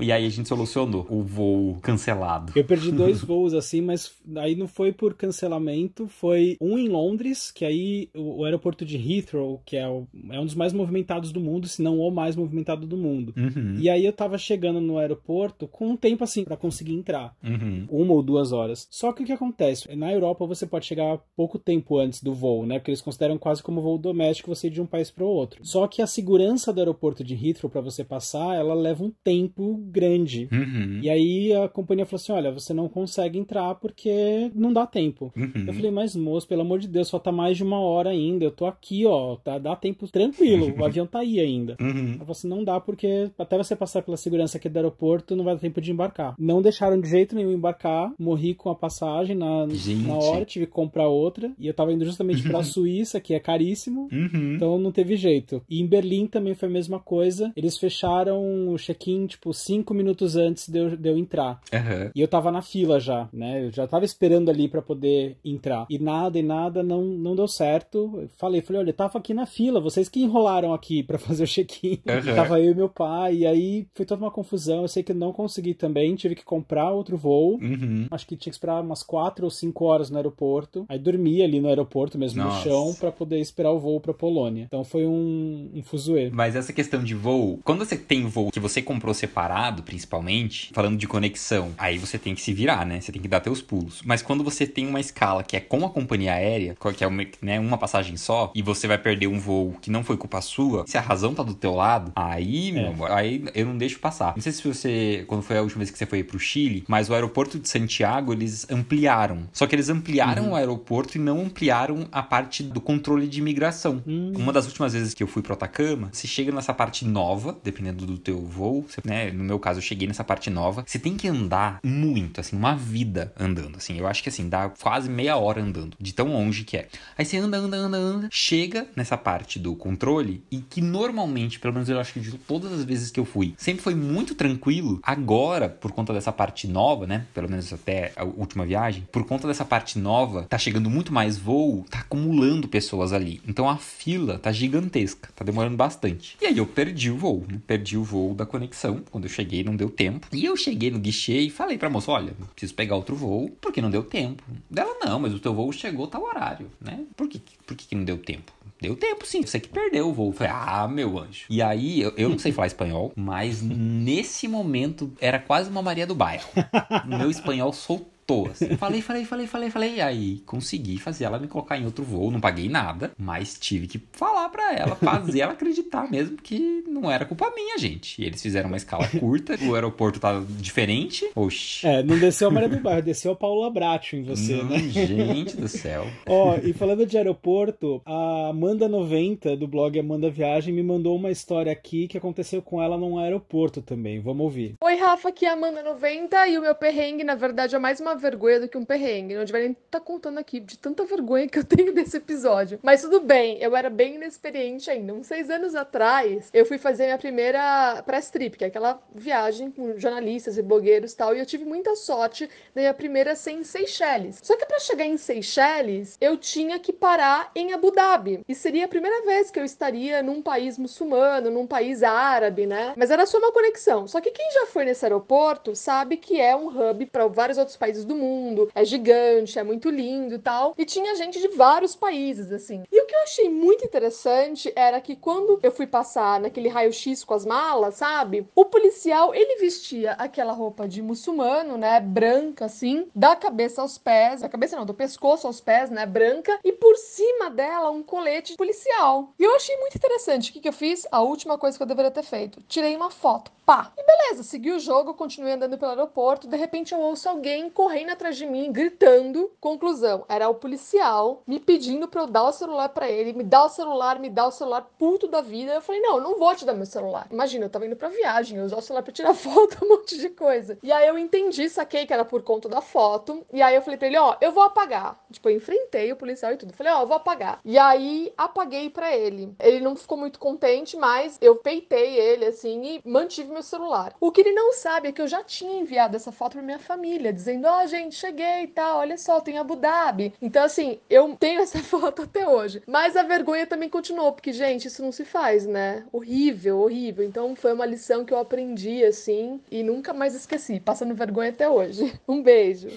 E aí a gente solucionou o voo cancelado. Eu perdi 2 voos assim, mas aí não foi por cancelamento, foi um em Londres, que aí o aeroporto de Heathrow, que é um dos mais movimentados do mundo, se não o mais movimentado do mundo. E aí eu tava chegando no aeroporto com um tempo assim pra conseguir entrar. 1 ou 2 horas. Só que o que acontece? Na Europa você pode chegar pouco tempo antes do voo, né? Porque eles consideram quase como voo doméstico você ir de um país para o outro. Só que a segurança do aeroporto de Heathrow para você passar, ela leva um tempo grande. E aí a companhia falou assim, olha, você não consegue entrar porque não dá tempo. Eu falei, mas moço, pelo amor de Deus, falta mais de 1 hora ainda, eu tô aqui, ó, tá, dá tempo tranquilo, o avião tá aí ainda. Ela falou assim, não dá porque até você passar pela segurança aqui do aeroporto não vai dar tempo de embarcar. Não deixaram de jeito nenhum embarcar, morri com a passagem na hora, tive que comprar outra, e eu tava indo justamente pra Suíça, que é caríssimo, então não teve jeito. E em Berlim também foi a mesma coisa, eles fecharam o check-in, tipo, 5 minutos antes de eu entrar. E eu tava na fila já, né, eu já tava esperando ali pra poder entrar. E nada, não deu certo. Eu falei, olha, eu tava aqui na fila, vocês que enrolaram aqui pra fazer o check-in. Tava eu e meu pai, e aí foi toda uma confusão, eu sei que eu não consegui também, tive que comprar outro voo, acho que tinha que esperar umas 4 ou 5 horas no aeroporto, aí dormi ali no aeroporto mesmo, no chão, pra poder esperar o voo pra Polônia. Então foi um fuzuê. Mas essa questão de voo, quando você tem voo que você comprou separado, principalmente, falando de conexão, aí você tem que se virar, né? Você tem que dar teus pulos. Mas quando você tem uma escala que é com a companhia aérea, que é uma passagem só, e você vai perder um voo que não foi culpa sua, se a razão tá do teu lado, aí, meu amor, aí eu não deixo passar. Não sei se você, quando foi a última vez que você foi pro Chile, mas o aeroporto de Santiago, eles ampliaram. Só que eles ampliaram o aeroporto e não ampliaram a parte do controle de imigração. Uma das últimas vezes que eu fui pro Atacama, você chega nessa parte nova, dependendo do teu voo, né? No meu caso, eu cheguei nessa parte nova. Você tem que andar muito, assim, uma vida andando, assim. Eu acho que, assim, dá quase meia hora andando, de tão longe que é. Aí você anda, chega nessa parte do controle e que normalmente, pelo menos eu acho que de todas as vezes que eu fui, sempre foi muito tranquilo. Agora, por conta dessa parte nova, né? Pelo menos até a última viagem, por conta dessa parte nova, tá chegando muito mais voo, tá acumulando pessoas ali. Então a fila tá gigantesca, tá demorando bastante. E aí eu perdi o voo, né? Perdi o voo da conexão. Quando eu cheguei, não deu tempo. E eu cheguei no guichê e falei pra moça, olha, preciso pegar outro voo, porque não deu tempo. Dela, não, mas o teu voo chegou tal horário, né? Por que não deu tempo? Deu tempo, sim. Você que perdeu o voo. Eu falei, meu anjo. E aí, eu não sei falar espanhol, mas nesse momento era quase uma Maria do Bairro. Meu espanhol soltou. Assim. Falei. Aí consegui fazer ela me colocar em outro voo. Não paguei nada, mas tive que falar pra ela, fazer ela acreditar mesmo que não era culpa minha, gente. E eles fizeram uma escala curta, o aeroporto tava diferente. Oxi. Não desceu a Maria do Bairro, desceu a Paula Bracho em você, né? Gente do céu. E falando de aeroporto, a Amanda 90 do blog Amanda Viagem me mandou uma história aqui que aconteceu com ela num aeroporto também. Vamos ouvir. Oi, Rafa, aqui é a Amanda 90 e o meu perrengue, na verdade, é mais uma vergonha do que um perrengue. Não devia nem estar contando aqui de tanta vergonha que eu tenho desse episódio. Mas tudo bem, eu era bem inexperiente ainda. Uns 6 anos atrás, eu fui fazer minha primeira press trip, que é aquela viagem com jornalistas e blogueiros e tal, e eu tive muita sorte da minha primeira ser em Seychelles. Só que para chegar em Seychelles, eu tinha que parar em Abu Dhabi. E seria a primeira vez que eu estaria num país muçulmano, num país árabe, né? Mas era só uma conexão. Só que quem já foi nesse aeroporto sabe que é um hub para vários outros países do mundo, é gigante, é muito lindo e tal, e tinha gente de vários países, assim. E o que eu achei muito interessante era que quando eu fui passar naquele raio-x com as malas, sabe? O policial, ele vestia aquela roupa de muçulmano, né, branca, assim, da cabeça aos pés, da cabeça não, do pescoço aos pés, né, branca, e por cima dela um colete policial. E eu achei muito interessante. O que eu fiz? A última coisa que eu deveria ter feito. Tirei uma foto. Pá! E beleza, segui o jogo, continuei andando pelo aeroporto, de repente eu ouço alguém correndo atrás de mim, gritando. Conclusão, era o policial me pedindo pra eu dar o celular pra ele, me dá o celular, puto da vida. Eu falei, não, eu não vou te dar meu celular. Imagina, eu tava indo pra viagem, eu usar o celular pra tirar foto, um monte de coisa. E aí eu entendi, saquei que era por conta da foto, e aí eu falei pra ele, eu vou apagar. Tipo, eu enfrentei o policial e tudo. Falei, eu vou apagar. E aí, apaguei pra ele. Ele não ficou muito contente, mas eu peitei ele, assim, e mantive meu celular. O que ele não sabe é que eu já tinha enviado essa foto pra minha família, dizendo, gente, cheguei e tal, olha só, tem Abu Dhabi. Então, assim, eu tenho essa foto até hoje. Mas a vergonha também continuou, porque, gente, isso não se faz, né? Horrível, horrível. Então, foi uma lição que eu aprendi, assim, e nunca mais esqueci, passando vergonha até hoje. Um beijo.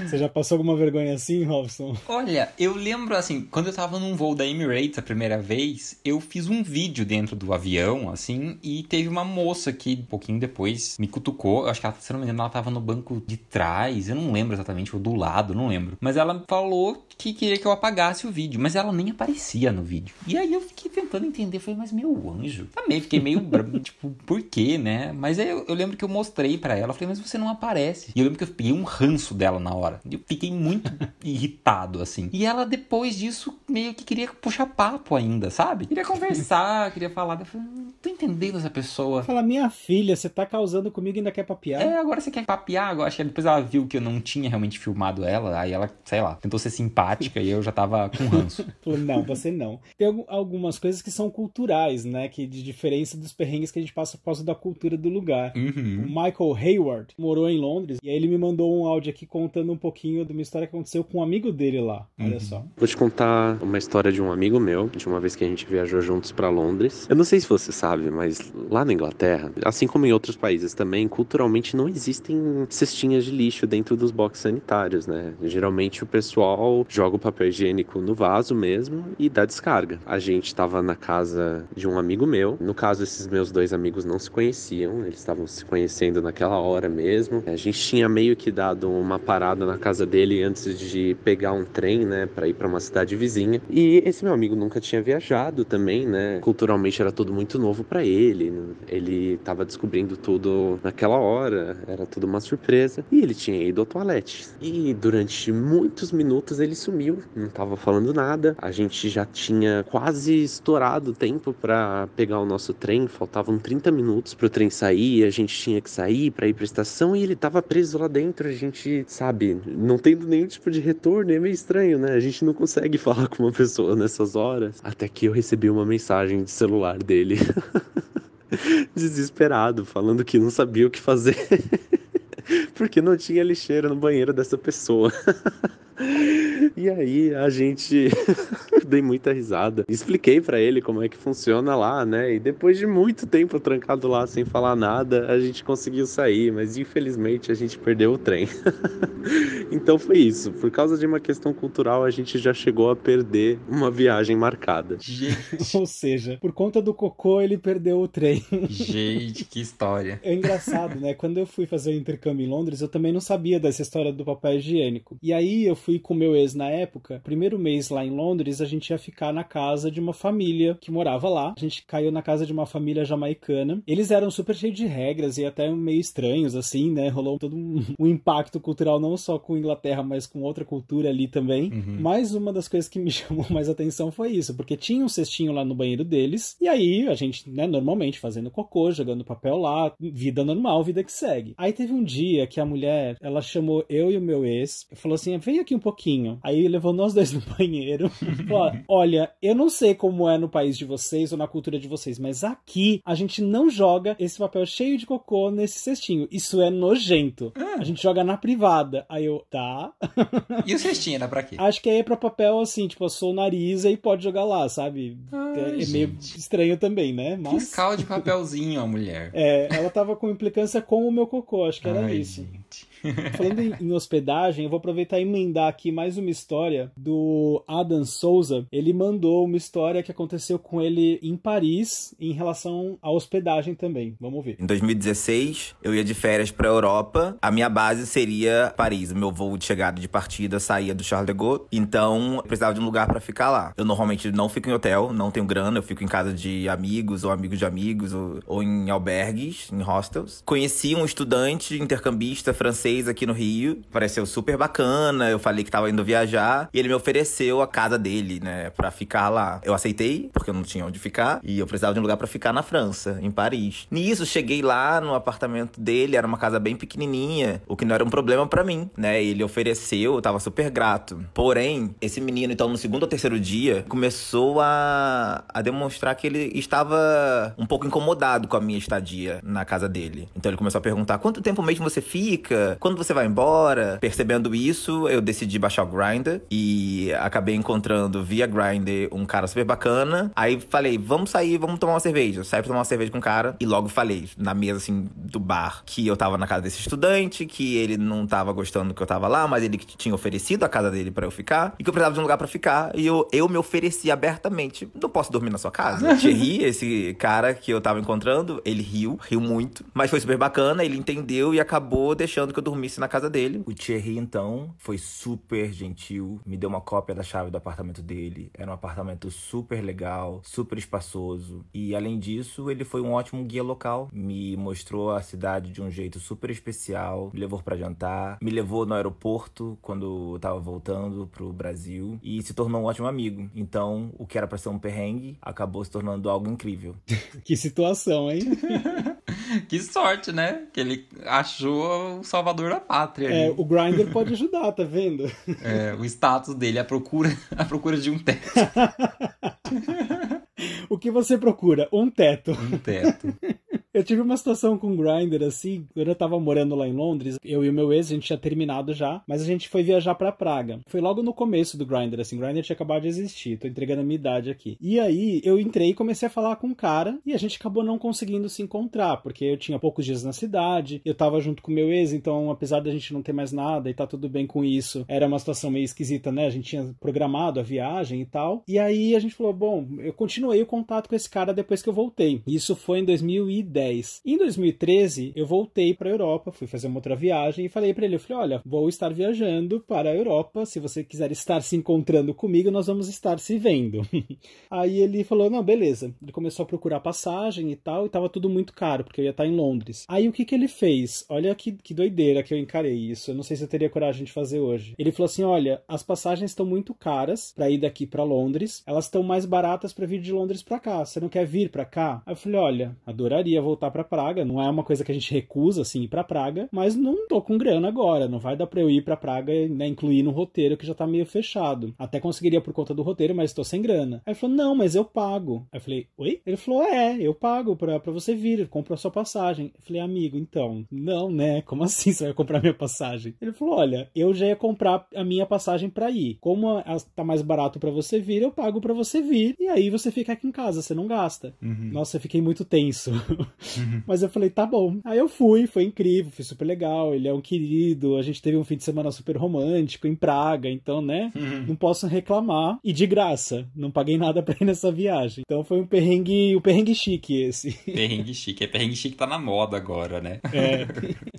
Você já passou alguma vergonha assim, Robson? Olha, eu lembro, assim, quando eu tava num voo da Emirates a primeira vez, eu fiz um vídeo dentro do avião, assim, e teve uma moça que, um pouquinho depois, me cutucou. Eu acho que ela, se não me engano, ela tava no banco de trás, eu não lembro exatamente, ou do lado, não lembro. Mas ela falou que queria que eu apagasse o vídeo, mas ela nem aparecia no vídeo. E aí eu fiquei tentando entender, falei, mas meu anjo, também fiquei meio tipo, por quê, né? Mas aí eu lembro que eu mostrei pra ela, falei, mas você não aparece. E eu lembro que eu peguei um ranço dela na hora. Eu fiquei muito irritado, assim. E ela, depois disso, meio que queria puxar papo ainda, sabe? Queria conversar, queria falar. Eu falei, não tô entendendo essa pessoa. Fala, minha filha, você tá causando comigo e ainda quer papiar? Agora você quer papiar? Agora, acho que depois ela viu que eu não tinha realmente filmado ela, aí ela, sei lá, tentou ser simpática e eu já tava com ranço. Falou, não, você não. Tem algumas coisas que são culturais, né? Que de diferença dos perrengues que a gente passa por causa da cultura do lugar. Uhum. O Michael Hayward morou em Londres e aí ele me mandou um áudio aqui contando um pouquinho de uma história que aconteceu com um amigo dele lá. Olha só. Vou te contar uma história de um amigo meu, de uma vez que a gente viajou juntos pra Londres. Eu não sei se você sabe, mas lá na Inglaterra, assim como em outros países também, culturalmente não existem cestinhas de lixo dentro dos boxes sanitários, né? Geralmente o pessoal joga o papel higiênico no vaso mesmo e dá descarga. A gente tava na casa de um amigo meu. No caso, esses meus dois amigos não se conheciam, eles estavam se conhecendo naquela hora mesmo. A gente tinha meio que dado uma parada na casa dele antes de pegar um trem, né, pra ir pra uma cidade vizinha. E esse meu amigo nunca tinha viajado também, né? Culturalmente era tudo muito novo pra ele. Ele tava descobrindo tudo naquela hora, era tudo uma surpresa. E ele tinha ido ao toalete. E durante muitos minutos ele sumiu, não tava falando nada. A gente já tinha quase estourado o tempo pra pegar o nosso trem, faltavam 30 minutos pro trem sair, a gente tinha que sair pra ir pra estação e ele tava preso lá dentro. A gente, sabe, não tendo nenhum tipo de retorno, é meio estranho, né? A gente não consegue falar com uma pessoa nessas horas. Até que eu recebi uma mensagem de celular dele, desesperado, falando que não sabia o que fazer, porque não tinha lixeira no banheiro dessa pessoa. E aí a gente dei muita risada, expliquei pra ele como é que funciona lá, né? E depois de muito tempo trancado lá sem falar nada, a gente conseguiu sair, mas infelizmente a gente perdeu o trem. Então foi isso, por causa de uma questão cultural a gente já chegou a perder uma viagem marcada. Gente. Ou seja, por conta do cocô ele perdeu o trem. Gente, que história. É engraçado, né? Quando eu fui fazer o intercâmbio em Londres, eu também não sabia dessa história do papel higiênico. E aí eu fui com meu ex na época, primeiro mês lá em Londres, a gente ia ficar na casa de uma família que morava lá. A gente caiu na casa de uma família jamaicana. Eles eram super cheios de regras e até meio estranhos, assim, né? Rolou todo um impacto cultural, não só com Inglaterra, mas com outra cultura ali também. Uhum. Mas uma das coisas que me chamou mais atenção foi isso, porque tinha um cestinho lá no banheiro deles, e aí a gente, né, normalmente fazendo cocô, jogando papel lá, vida normal, vida que segue. Aí teve um dia que a mulher, ela chamou eu e o meu ex, falou assim, vem aqui um pouquinho. Aí levou nós dois no banheiro, falou, olha, eu não sei como é no país de vocês ou na cultura de vocês, mas aqui a gente não joga esse papel cheio de cocô nesse cestinho. Isso é nojento. A gente joga na privada. Aí eu, tá. E o cestinho era pra quê? Acho que é pra papel assim, tipo, assou o nariz e pode jogar lá, sabe? É meio estranho também, né? Mas... Fiscal de papelzinho, a mulher. Ela tava com implicância com o meu cocô, acho que era isso. Gente. Falando em hospedagem, eu vou aproveitar e emendar aqui mais uma história do Adam Souza. Ele mandou uma história que aconteceu com ele em Paris em relação à hospedagem também. Vamos ver. Em 2016, eu ia de férias pra Europa. A minha base seria Paris. O meu voo de chegada e de partida saía do Charles de Gaulle. Então, eu precisava de um lugar pra ficar lá. Eu normalmente não fico em hotel, não tenho grana. Eu fico em casa de amigos ou amigos de amigos ou em albergues, em hostels. Conheci um estudante intercambista francês aqui no Rio, pareceu super bacana, eu falei que tava indo viajar, e ele me ofereceu a casa dele, né, pra ficar lá. Eu aceitei, porque eu não tinha onde ficar, e eu precisava de um lugar pra ficar na França, em Paris. Nisso, cheguei lá no apartamento dele, era uma casa bem pequenininha, o que não era um problema pra mim, né, ele ofereceu, eu tava super grato. Porém, esse menino, então, no segundo ou terceiro dia, começou a demonstrar que ele estava um pouco incomodado com a minha estadia na casa dele. Então ele começou a perguntar, quanto tempo mesmo você fica? Quando você vai embora, percebendo isso, eu decidi baixar o Grindr e acabei encontrando via Grindr um cara super bacana. Aí falei, vamos sair, vamos tomar uma cerveja. Saí pra tomar uma cerveja com o cara e logo falei, na mesa assim do bar, que eu tava na casa desse estudante, que ele não tava gostando que eu tava lá, mas ele tinha oferecido a casa dele pra eu ficar e que eu precisava de um lugar pra ficar. E eu me ofereci abertamente, não posso dormir na sua casa? Thierry, esse cara que eu tava encontrando, ele riu muito, mas foi super bacana, ele entendeu e acabou deixando que eu dormisse na casa dele. O Thierry, então, foi super gentil, me deu uma cópia da chave do apartamento dele. Era um apartamento super legal, super espaçoso. E, além disso, ele foi um ótimo guia local. Me mostrou a cidade de um jeito super especial, me levou pra jantar, me levou no aeroporto quando eu tava voltando pro Brasil e se tornou um ótimo amigo. Então, o que era pra ser um perrengue acabou se tornando algo incrível. Que situação, hein? Que sorte, né? Que ele achou o salvador da pátria. É, o Grindr pode ajudar, tá vendo? É, o status dele, a procura de um teto. O que você procura? Um teto. Um teto. Eu tive uma situação com o Grindr, assim, quando eu tava morando lá em Londres, eu e o meu ex, a gente tinha terminado já, mas a gente foi viajar pra Praga. Foi logo no começo do Grindr, assim, o Grindr tinha acabado de existir, tô entregando a minha idade aqui. E aí, eu entrei e comecei a falar com um cara, e a gente acabou não conseguindo se encontrar, porque eu tinha poucos dias na cidade, eu tava junto com o meu ex, então, apesar da gente não ter mais nada e tá tudo bem com isso, era uma situação meio esquisita, né? A gente tinha programado a viagem e tal, e aí a gente falou, bom, eu continuei o contato com esse cara depois que eu voltei. Isso foi em 2010. Em 2013, eu voltei para a Europa, fui fazer uma outra viagem e falei para ele, eu falei, olha, vou estar viajando para a Europa, se você quiser estar se encontrando comigo, nós vamos estar se vendo. Aí ele falou, não, beleza. Ele começou a procurar passagem e tal, e tava tudo muito caro, porque eu ia estar em Londres. Aí o que ele fez? Olha que doideira que eu encarei isso, eu não sei se eu teria coragem de fazer hoje. Ele falou assim, olha, as passagens estão muito caras para ir daqui para Londres, elas estão mais baratas para vir de Londres para cá, você não quer vir para cá? Aí eu falei, olha, adoraria voltar para Praga, não é uma coisa que a gente recusa, assim, ir pra Praga, mas não tô com grana agora, não vai dar pra eu ir pra Praga e, né, incluir no roteiro que já tá meio fechado. Até conseguiria por conta do roteiro, mas tô sem grana. Aí ele falou, não, mas eu pago. Aí eu falei, oi? Ele falou, eu pago pra você vir, compro a sua passagem. Eu falei, amigo, então, não, né, como assim você vai comprar minha passagem? Ele falou, olha, eu já ia comprar a minha passagem pra ir. Como tá mais barato pra você vir, eu pago pra você vir, e aí você fica aqui em casa, você não gasta. Uhum. Nossa, eu fiquei muito tenso. Mas eu falei, tá bom. Aí eu fui, foi incrível, foi super legal, ele é um querido, a gente teve um fim de semana super romântico em Praga, então, né, não posso reclamar. E de graça, não paguei nada pra ir nessa viagem. Então foi um perrengue chique esse. Perrengue chique. Perrengue chique tá na moda agora, né? É.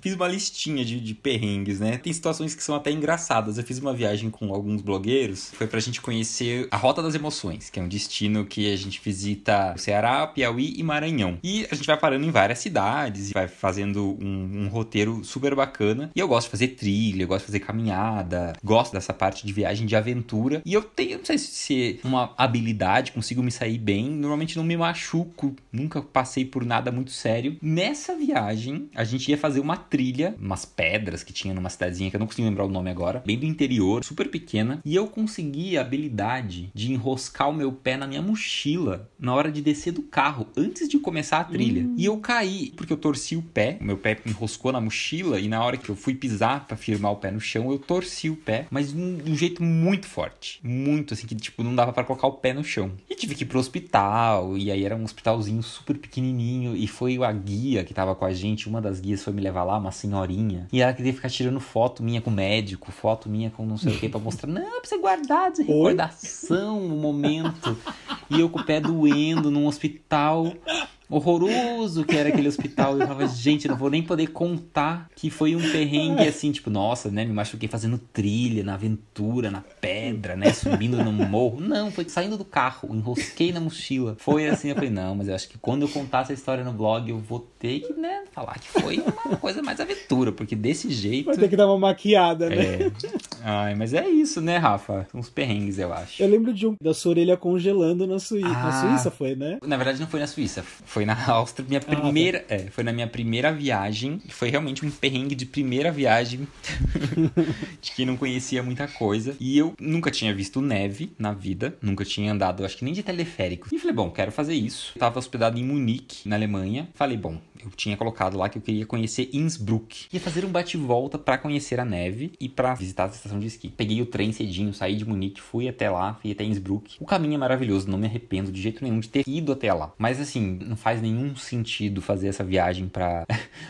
Fiz uma listinha de perrengues, né? Tem situações que são até engraçadas. Eu fiz uma viagem com alguns blogueiros, foi pra gente conhecer a Rota das Emoções, que é um destino que a gente visita o Ceará, Piauí e Maranhão. E a gente vai parando em várias cidades e vai fazendo um roteiro super bacana. E eu gosto de fazer trilha, eu gosto de fazer caminhada, gosto dessa parte de viagem de aventura. E eu tenho, não sei se é uma habilidade, consigo me sair bem. Normalmente não me machuco, nunca passei por nada muito sério. Nessa viagem, a gente ia fazer uma trilha, umas pedras que tinha numa cidadezinha que eu não consigo lembrar o nome agora, bem do interior, super pequena. E eu consegui a habilidade de enroscar o meu pé na minha mochila na hora de descer do carro, antes de começar a trilha. E eu caí, porque eu torci o pé, o meu pé enroscou na mochila e na hora que eu fui pisar pra firmar o pé no chão, eu torci o pé, mas de um jeito muito forte, muito assim, que tipo, não dava pra colocar o pé no chão. E tive que ir pro hospital, e aí era um hospitalzinho super pequenininho, e foi a guia que tava com a gente, uma das guias foi me levar lá, uma senhorinha, e ela queria ficar tirando foto minha com o médico, foto minha com não sei o que, pra mostrar, não, pra você guardar, de recordação, o momento, e eu com o pé doendo num hospital horroroso que era aquele hospital. Eu falava, gente, eu não vou nem poder contar que foi um perrengue assim, tipo, nossa, né, me machuquei fazendo trilha na aventura, na pedra, né, subindo no morro. Não, foi saindo do carro, enrosquei na mochila. Foi assim, eu falei, não, mas eu acho que quando eu contar essa história no blog, eu vou ter que, né, falar que foi uma coisa mais aventura, porque desse jeito... Vai ter que dar uma maquiada, né? É. Ai, mas é isso, né, Rafa? Uns perrengues, eu acho. Eu lembro de da sua orelha congelando na Suíça. Na Suíça foi, né? Na verdade, não foi na Suíça. Foi na Áustria, foi na minha primeira viagem. Foi realmente um perrengue de primeira viagem, de quem não conhecia muita coisa. E eu nunca tinha visto neve na vida, nunca tinha andado, acho que nem de teleférico. E falei, bom, quero fazer isso. Eu tava hospedado em Munique, na Alemanha. Falei, bom, eu tinha colocado lá que eu queria conhecer Innsbruck. Ia fazer um bate-volta pra conhecer a neve e pra visitar a estação de esqui. Peguei o trem cedinho, saí de Munique, fui até lá, fui até Innsbruck. O caminho é maravilhoso, não me arrependo de jeito nenhum de ter ido até lá. Mas assim, não faz nenhum sentido fazer essa viagem pra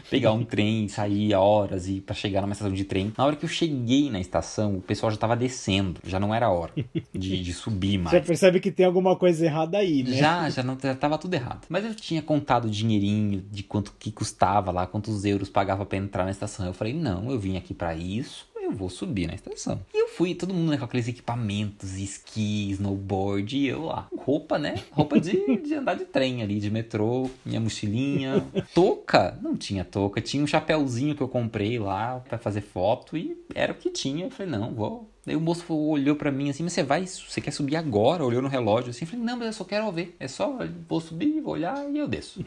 pegar um trem, sair horas e pra chegar numa estação de trem. Na hora que eu cheguei na estação, o pessoal já tava descendo, já não era hora de subir mais. Já percebe que tem alguma coisa errada aí, né? Já tava tudo errado. Mas eu tinha contado o dinheirinho de quanto que custava lá, quantos euros pagava pra entrar na estação. Eu falei, não, eu vim aqui pra isso, eu vou subir na estação. E eu fui, todo mundo, né, com aqueles equipamentos, esqui, snowboard, e eu lá, roupa, né? Roupa de andar de trem ali, de metrô, minha mochilinha. Touca? Não tinha touca, tinha um chapéuzinho que eu comprei lá pra fazer foto e era o que tinha. Eu falei, não, vou. Daí o moço olhou pra mim assim, mas você quer subir agora? Olhou no relógio assim, eu falei, não, mas eu só quero ver, é só, vou subir, vou olhar e eu desço.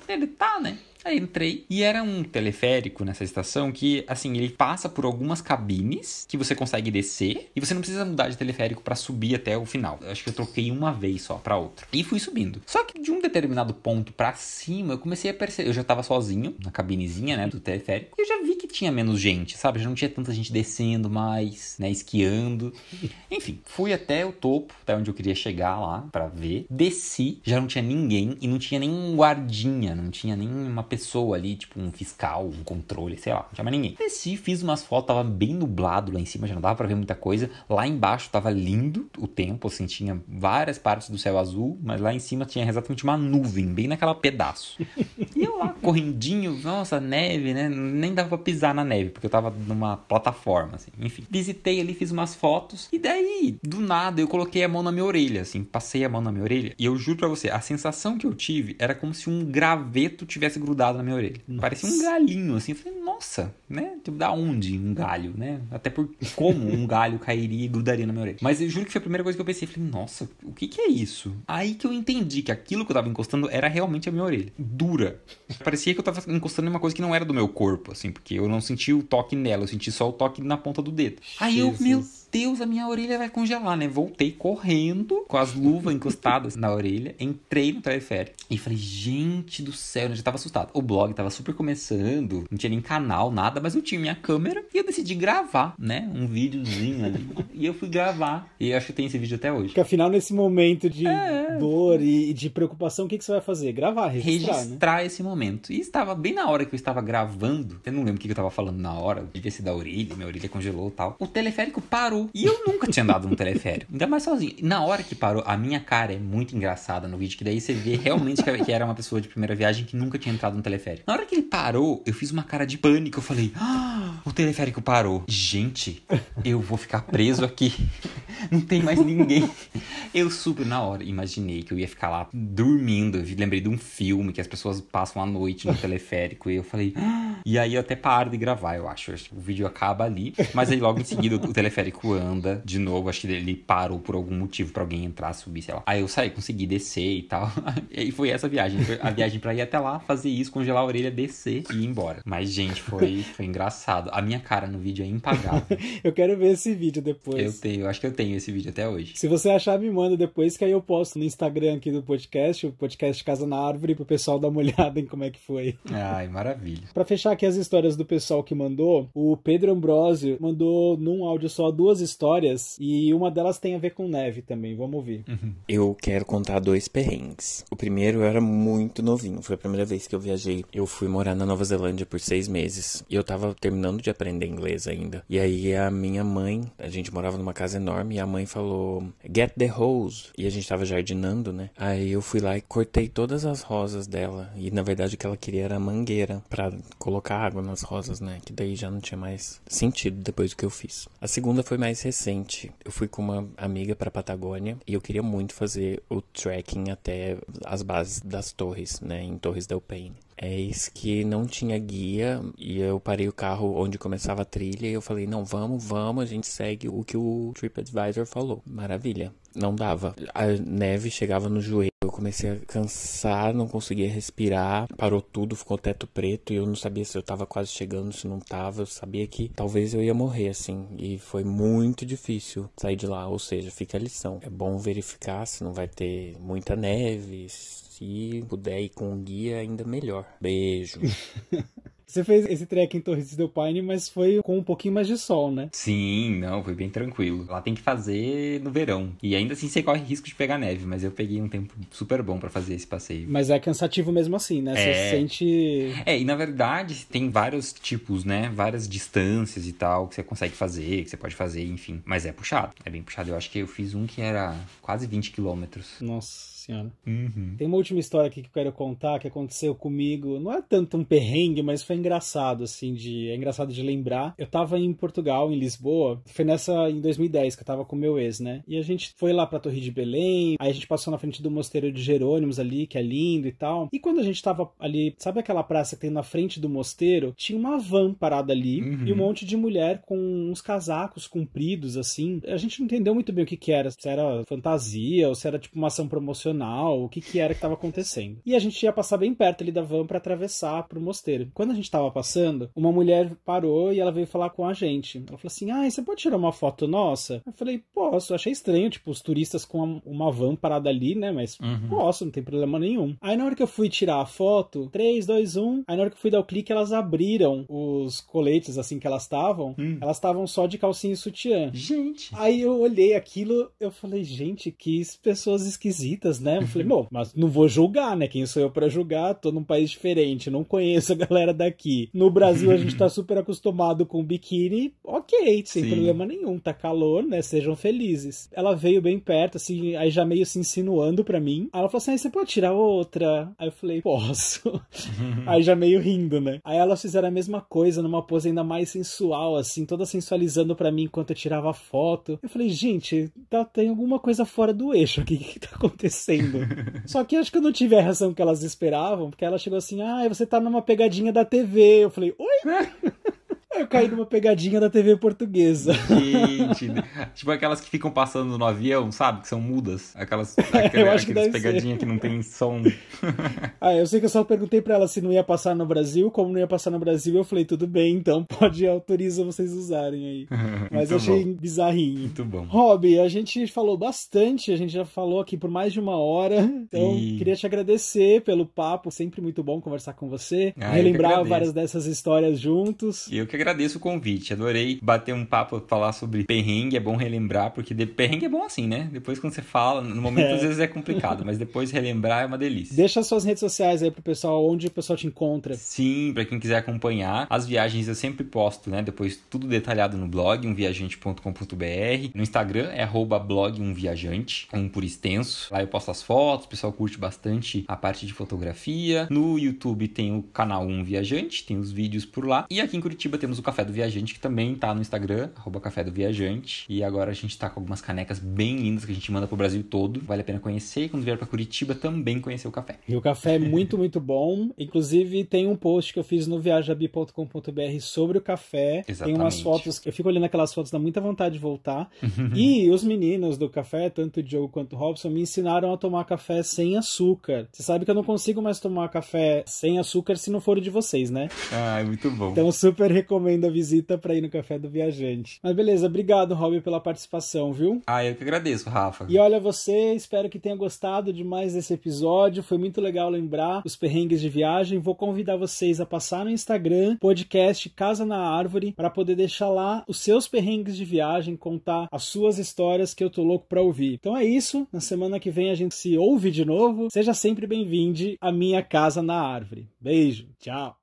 Ele tá, né? Aí entrei e era um teleférico nessa estação que, assim, ele passa por algumas cabines que você consegue descer e você não precisa mudar de teleférico pra subir até o final. Eu acho que eu troquei uma vez só pra outra. E fui subindo. Só que de um determinado ponto pra cima, eu comecei a perceber, eu já tava sozinho na cabinezinha, né, do teleférico, e eu já vi que tinha menos gente, sabe? Já não tinha tanta gente descendo mais, né, esquiando. Enfim, fui até o topo, até onde eu queria chegar lá pra ver. Desci, já não tinha ninguém e não tinha nem um guardinha, não tinha nem uma pessoa ali, tipo um fiscal, um controle, sei lá, não tinha mais ninguém. Desci, fiz umas fotos, tava bem nublado lá em cima, já não dava pra ver muita coisa. Lá embaixo tava lindo o tempo, assim, tinha várias partes do céu azul, mas lá em cima tinha exatamente uma nuvem, bem naquela pedaço. E eu lá, correndinho, nossa, neve, né? Nem dava pra pisar na neve, porque eu tava numa plataforma, assim. Enfim, visitei ali, fiz umas fotos, e daí, do nada, eu coloquei a mão na minha orelha, assim, passei a mão na minha orelha, e eu juro pra você, a sensação que eu tive era como se um graveto tivesse grudado na minha orelha. Nossa. Parecia um galhinho, assim. Eu falei, nossa, né? Tipo, da onde um galho, né? Até por como um galho cairia e grudaria na minha orelha. Mas eu juro que foi a primeira coisa que eu pensei. Eu falei, nossa, o que é isso? Aí que eu entendi que aquilo que eu tava encostando era realmente a minha orelha. Dura. Parecia que eu tava encostando em uma coisa que não era do meu corpo, assim. Porque eu não senti o toque nela. Eu senti só o toque na ponta do dedo. Aí eu, meu Deus, a minha orelha vai congelar, né? Voltei correndo, com as luvas encostadas na orelha. Entrei no teleférico. E falei, gente do céu, eu já tava assustado. O blog tava super começando, não tinha nem canal, nada, mas eu tinha minha câmera e eu decidi gravar, né? Um videozinho ali. E eu fui gravar. E eu acho que tem esse vídeo até hoje. Porque afinal, nesse momento de dor e de preocupação, o que você vai fazer? Gravar, registrar, né? Esse momento. E estava bem na hora que eu estava gravando, eu não lembro o que eu tava falando na hora, devia ser da orelha, minha orelha congelou e tal. O teleférico parou. E eu nunca tinha andado num teleférico, ainda mais sozinho. Na hora que parou, a minha cara é muito engraçada no vídeo, que daí você vê realmente que era uma pessoa de primeira viagem que nunca tinha entrado num teleférico. Na hora que ele parou, eu fiz uma cara de pânico. Eu falei, o teleférico parou. Gente, eu vou ficar preso aqui. Não tem mais ninguém. Eu super, na hora, imaginei que eu ia ficar lá dormindo. Eu lembrei de um filme que as pessoas passam a noite no teleférico. E eu falei, e aí eu até paro de gravar, eu acho. O vídeo acaba ali. Mas aí logo em seguida o teleférico anda de novo. Acho que ele parou por algum motivo pra alguém entrar, subir, sei lá. Aí eu saí, consegui descer e tal. E foi essa viagem. Foi a viagem pra ir até lá, fazer isso, congelar a orelha, descer e ir embora. Mas, gente, foi engraçado. A minha cara no vídeo é impagável. Eu quero ver esse vídeo depois. Eu acho que eu tenho esse vídeo até hoje. Se você achar, me manda depois, que aí eu posto no Instagram aqui do podcast, o podcast Casa na Árvore, pro pessoal dar uma olhada em como é que foi. Ai, maravilha. Pra fechar aqui as histórias do pessoal que mandou, o Pedro Ambrosio mandou num áudio só 2 histórias, e uma delas tem a ver com neve também, vamos ouvir. Eu quero contar 2 perrengues. O primeiro, eu era muito novinho, foi a primeira vez que eu viajei. Eu fui morar na Nova Zelândia por 6 meses, e eu tava terminando de aprender inglês ainda. E aí a minha mãe, a gente morava numa casa enorme, e a mãe falou, get the hose. E a gente tava jardinando, né? Aí eu fui lá e cortei todas as rosas dela, e na verdade o que ela queria era mangueira, pra colocar água nas rosas, né? Que daí já não tinha mais sentido depois do que eu fiz. A segunda foi mais recente. Eu fui com uma amiga pra Patagônia, e eu queria muito fazer o trekking até as bases das torres, né? Em Torres del Paine. Eis que não tinha guia, e eu parei o carro onde começava a trilha, e eu falei, não, vamos, a gente segue o que o TripAdvisor falou. Maravilha. Não dava. A neve chegava no joelho, eu comecei a cansar, não conseguia respirar, parou tudo, ficou o teto preto e eu não sabia se eu tava quase chegando, se não tava. Eu sabia que talvez eu ia morrer, assim, e foi muito difícil sair de lá. Ou seja, fica a lição. É bom verificar se não vai ter muita neve, se puder ir com um guia, ainda melhor. Beijo. Você fez esse trek em Torres del Paine, mas foi com um pouquinho mais de sol, né? Sim, não, foi bem tranquilo. Lá tem que fazer no verão. E ainda assim você corre risco de pegar neve, mas eu peguei um tempo super bom pra fazer esse passeio. Mas é cansativo mesmo assim, né? Você sente... E na verdade tem vários tipos, né? Várias distâncias e tal que você consegue fazer, que você pode fazer, enfim. Mas é puxado, é bem puxado. Eu acho que eu fiz um que era quase 20 quilômetros. Nossa senhora. Uhum. Tem uma última história aqui que eu quero contar, que aconteceu comigo. Não é tanto um perrengue, mas foi engraçado, assim, é engraçado de lembrar. Eu tava em Portugal, em Lisboa, foi em 2010, que eu tava com meu ex, né? E a gente foi lá pra Torre de Belém, aí a gente passou na frente do Mosteiro de Jerônimos ali, que é lindo e tal. E quando a gente tava ali, sabe aquela praça que tem na frente do mosteiro? Tinha uma van parada ali, e um monte de mulher com uns casacos compridos, assim. A gente não entendeu muito bem o que era, se era fantasia, ou se era tipo uma ação promocional, o que era que tava acontecendo. E a gente ia passar bem perto ali da van pra atravessar pro mosteiro. Quando a gente tava passando, uma mulher parou e ela veio falar com a gente. Ela falou assim, você pode tirar uma foto nossa? Eu falei, posso. Eu achei estranho, tipo, os turistas com uma van parada ali, né? Mas posso, não tem problema nenhum. Aí na hora que eu fui tirar a foto, 3, 2, 1, aí na hora que eu fui dar o clique, elas abriram os coletes, assim, que elas estavam só de calcinha e sutiã. Gente! Aí eu olhei aquilo, eu falei, gente, que pessoas esquisitas, né? Eu falei, bom, mas não vou julgar, né? Quem sou eu pra julgar? Tô num país diferente, não conheço a galera daqui. No Brasil a gente tá super acostumado com biquíni, ok, sem problema nenhum, tá calor, né? Sejam felizes. Ela veio bem perto, assim, aí já meio se insinuando pra mim. Aí ela falou assim, você pode tirar outra? Aí eu falei, posso. Aí já meio rindo, né? Aí elas fizeram a mesma coisa, numa pose ainda mais sensual, assim, toda sensualizando pra mim enquanto eu tirava a foto. Eu falei, gente, tem alguma coisa fora do eixo aqui, o que tá acontecendo? Só que acho que eu não tive a reação que elas esperavam, porque ela chegou assim, você tá numa pegadinha da TV. Eu falei, oi? Eu caí numa pegadinha da TV portuguesa. Gente, tipo aquelas que ficam passando no avião, sabe? Que são mudas. Aquelas pegadinhas que não tem som. Eu sei que eu só perguntei pra ela se não ia passar no Brasil. Como não ia passar no Brasil, eu falei, tudo bem, então autoriza vocês usarem aí. Mas achei bizarrinho. Muito bom. Rob, a gente falou bastante, a gente já falou aqui por mais de 1 hora. Então, queria te agradecer pelo papo, sempre muito bom conversar com você. Relembrar várias dessas histórias juntos. E eu que agradeço o convite, adorei bater um papo, falar sobre perrengue, é bom relembrar, porque perrengue é bom assim, né? Depois quando você fala, no momento às vezes é complicado, mas depois relembrar é uma delícia. Deixa as suas redes sociais aí pro pessoal, onde o pessoal te encontra. Sim, pra quem quiser acompanhar, as viagens eu sempre posto, né? Depois tudo detalhado no blog, umviajante.com.br. No Instagram é @blog_umviajante, por extenso. Lá eu posto as fotos, o pessoal curte bastante a parte de fotografia. No YouTube tem o canal Viajante, tem os vídeos por lá. E aqui em Curitiba temos o Café do Viajante, que também tá no Instagram, @Café do Viajante. E agora a gente tá com algumas canecas bem lindas que a gente manda pro Brasil todo. Vale a pena conhecer. E quando vier pra Curitiba, também conhecer o café. E o café é muito, muito bom. Inclusive, tem um post que eu fiz no viajabi.com.br sobre o café. Exatamente. Tem umas fotos, eu fico olhando aquelas fotos, dá muita vontade de voltar. E os meninos do café, tanto o Diogo quanto o Robson, me ensinaram a tomar café sem açúcar. Você sabe que eu não consigo mais tomar café sem açúcar se não for o de vocês, né? É muito bom. Então, super recomendo a visita para ir no Café do Viajante. Mas beleza, obrigado, Rob, pela participação, viu? Eu que agradeço, Rafa. E olha você, espero que tenha gostado demais desse episódio. Foi muito legal lembrar os perrengues de viagem. Vou convidar vocês a passar no Instagram, podcast Casa na Árvore, para poder deixar lá os seus perrengues de viagem, contar as suas histórias que eu tô louco para ouvir. Então é isso, na semana que vem a gente se ouve de novo. Seja sempre bem-vindo à minha Casa na Árvore. Beijo, tchau!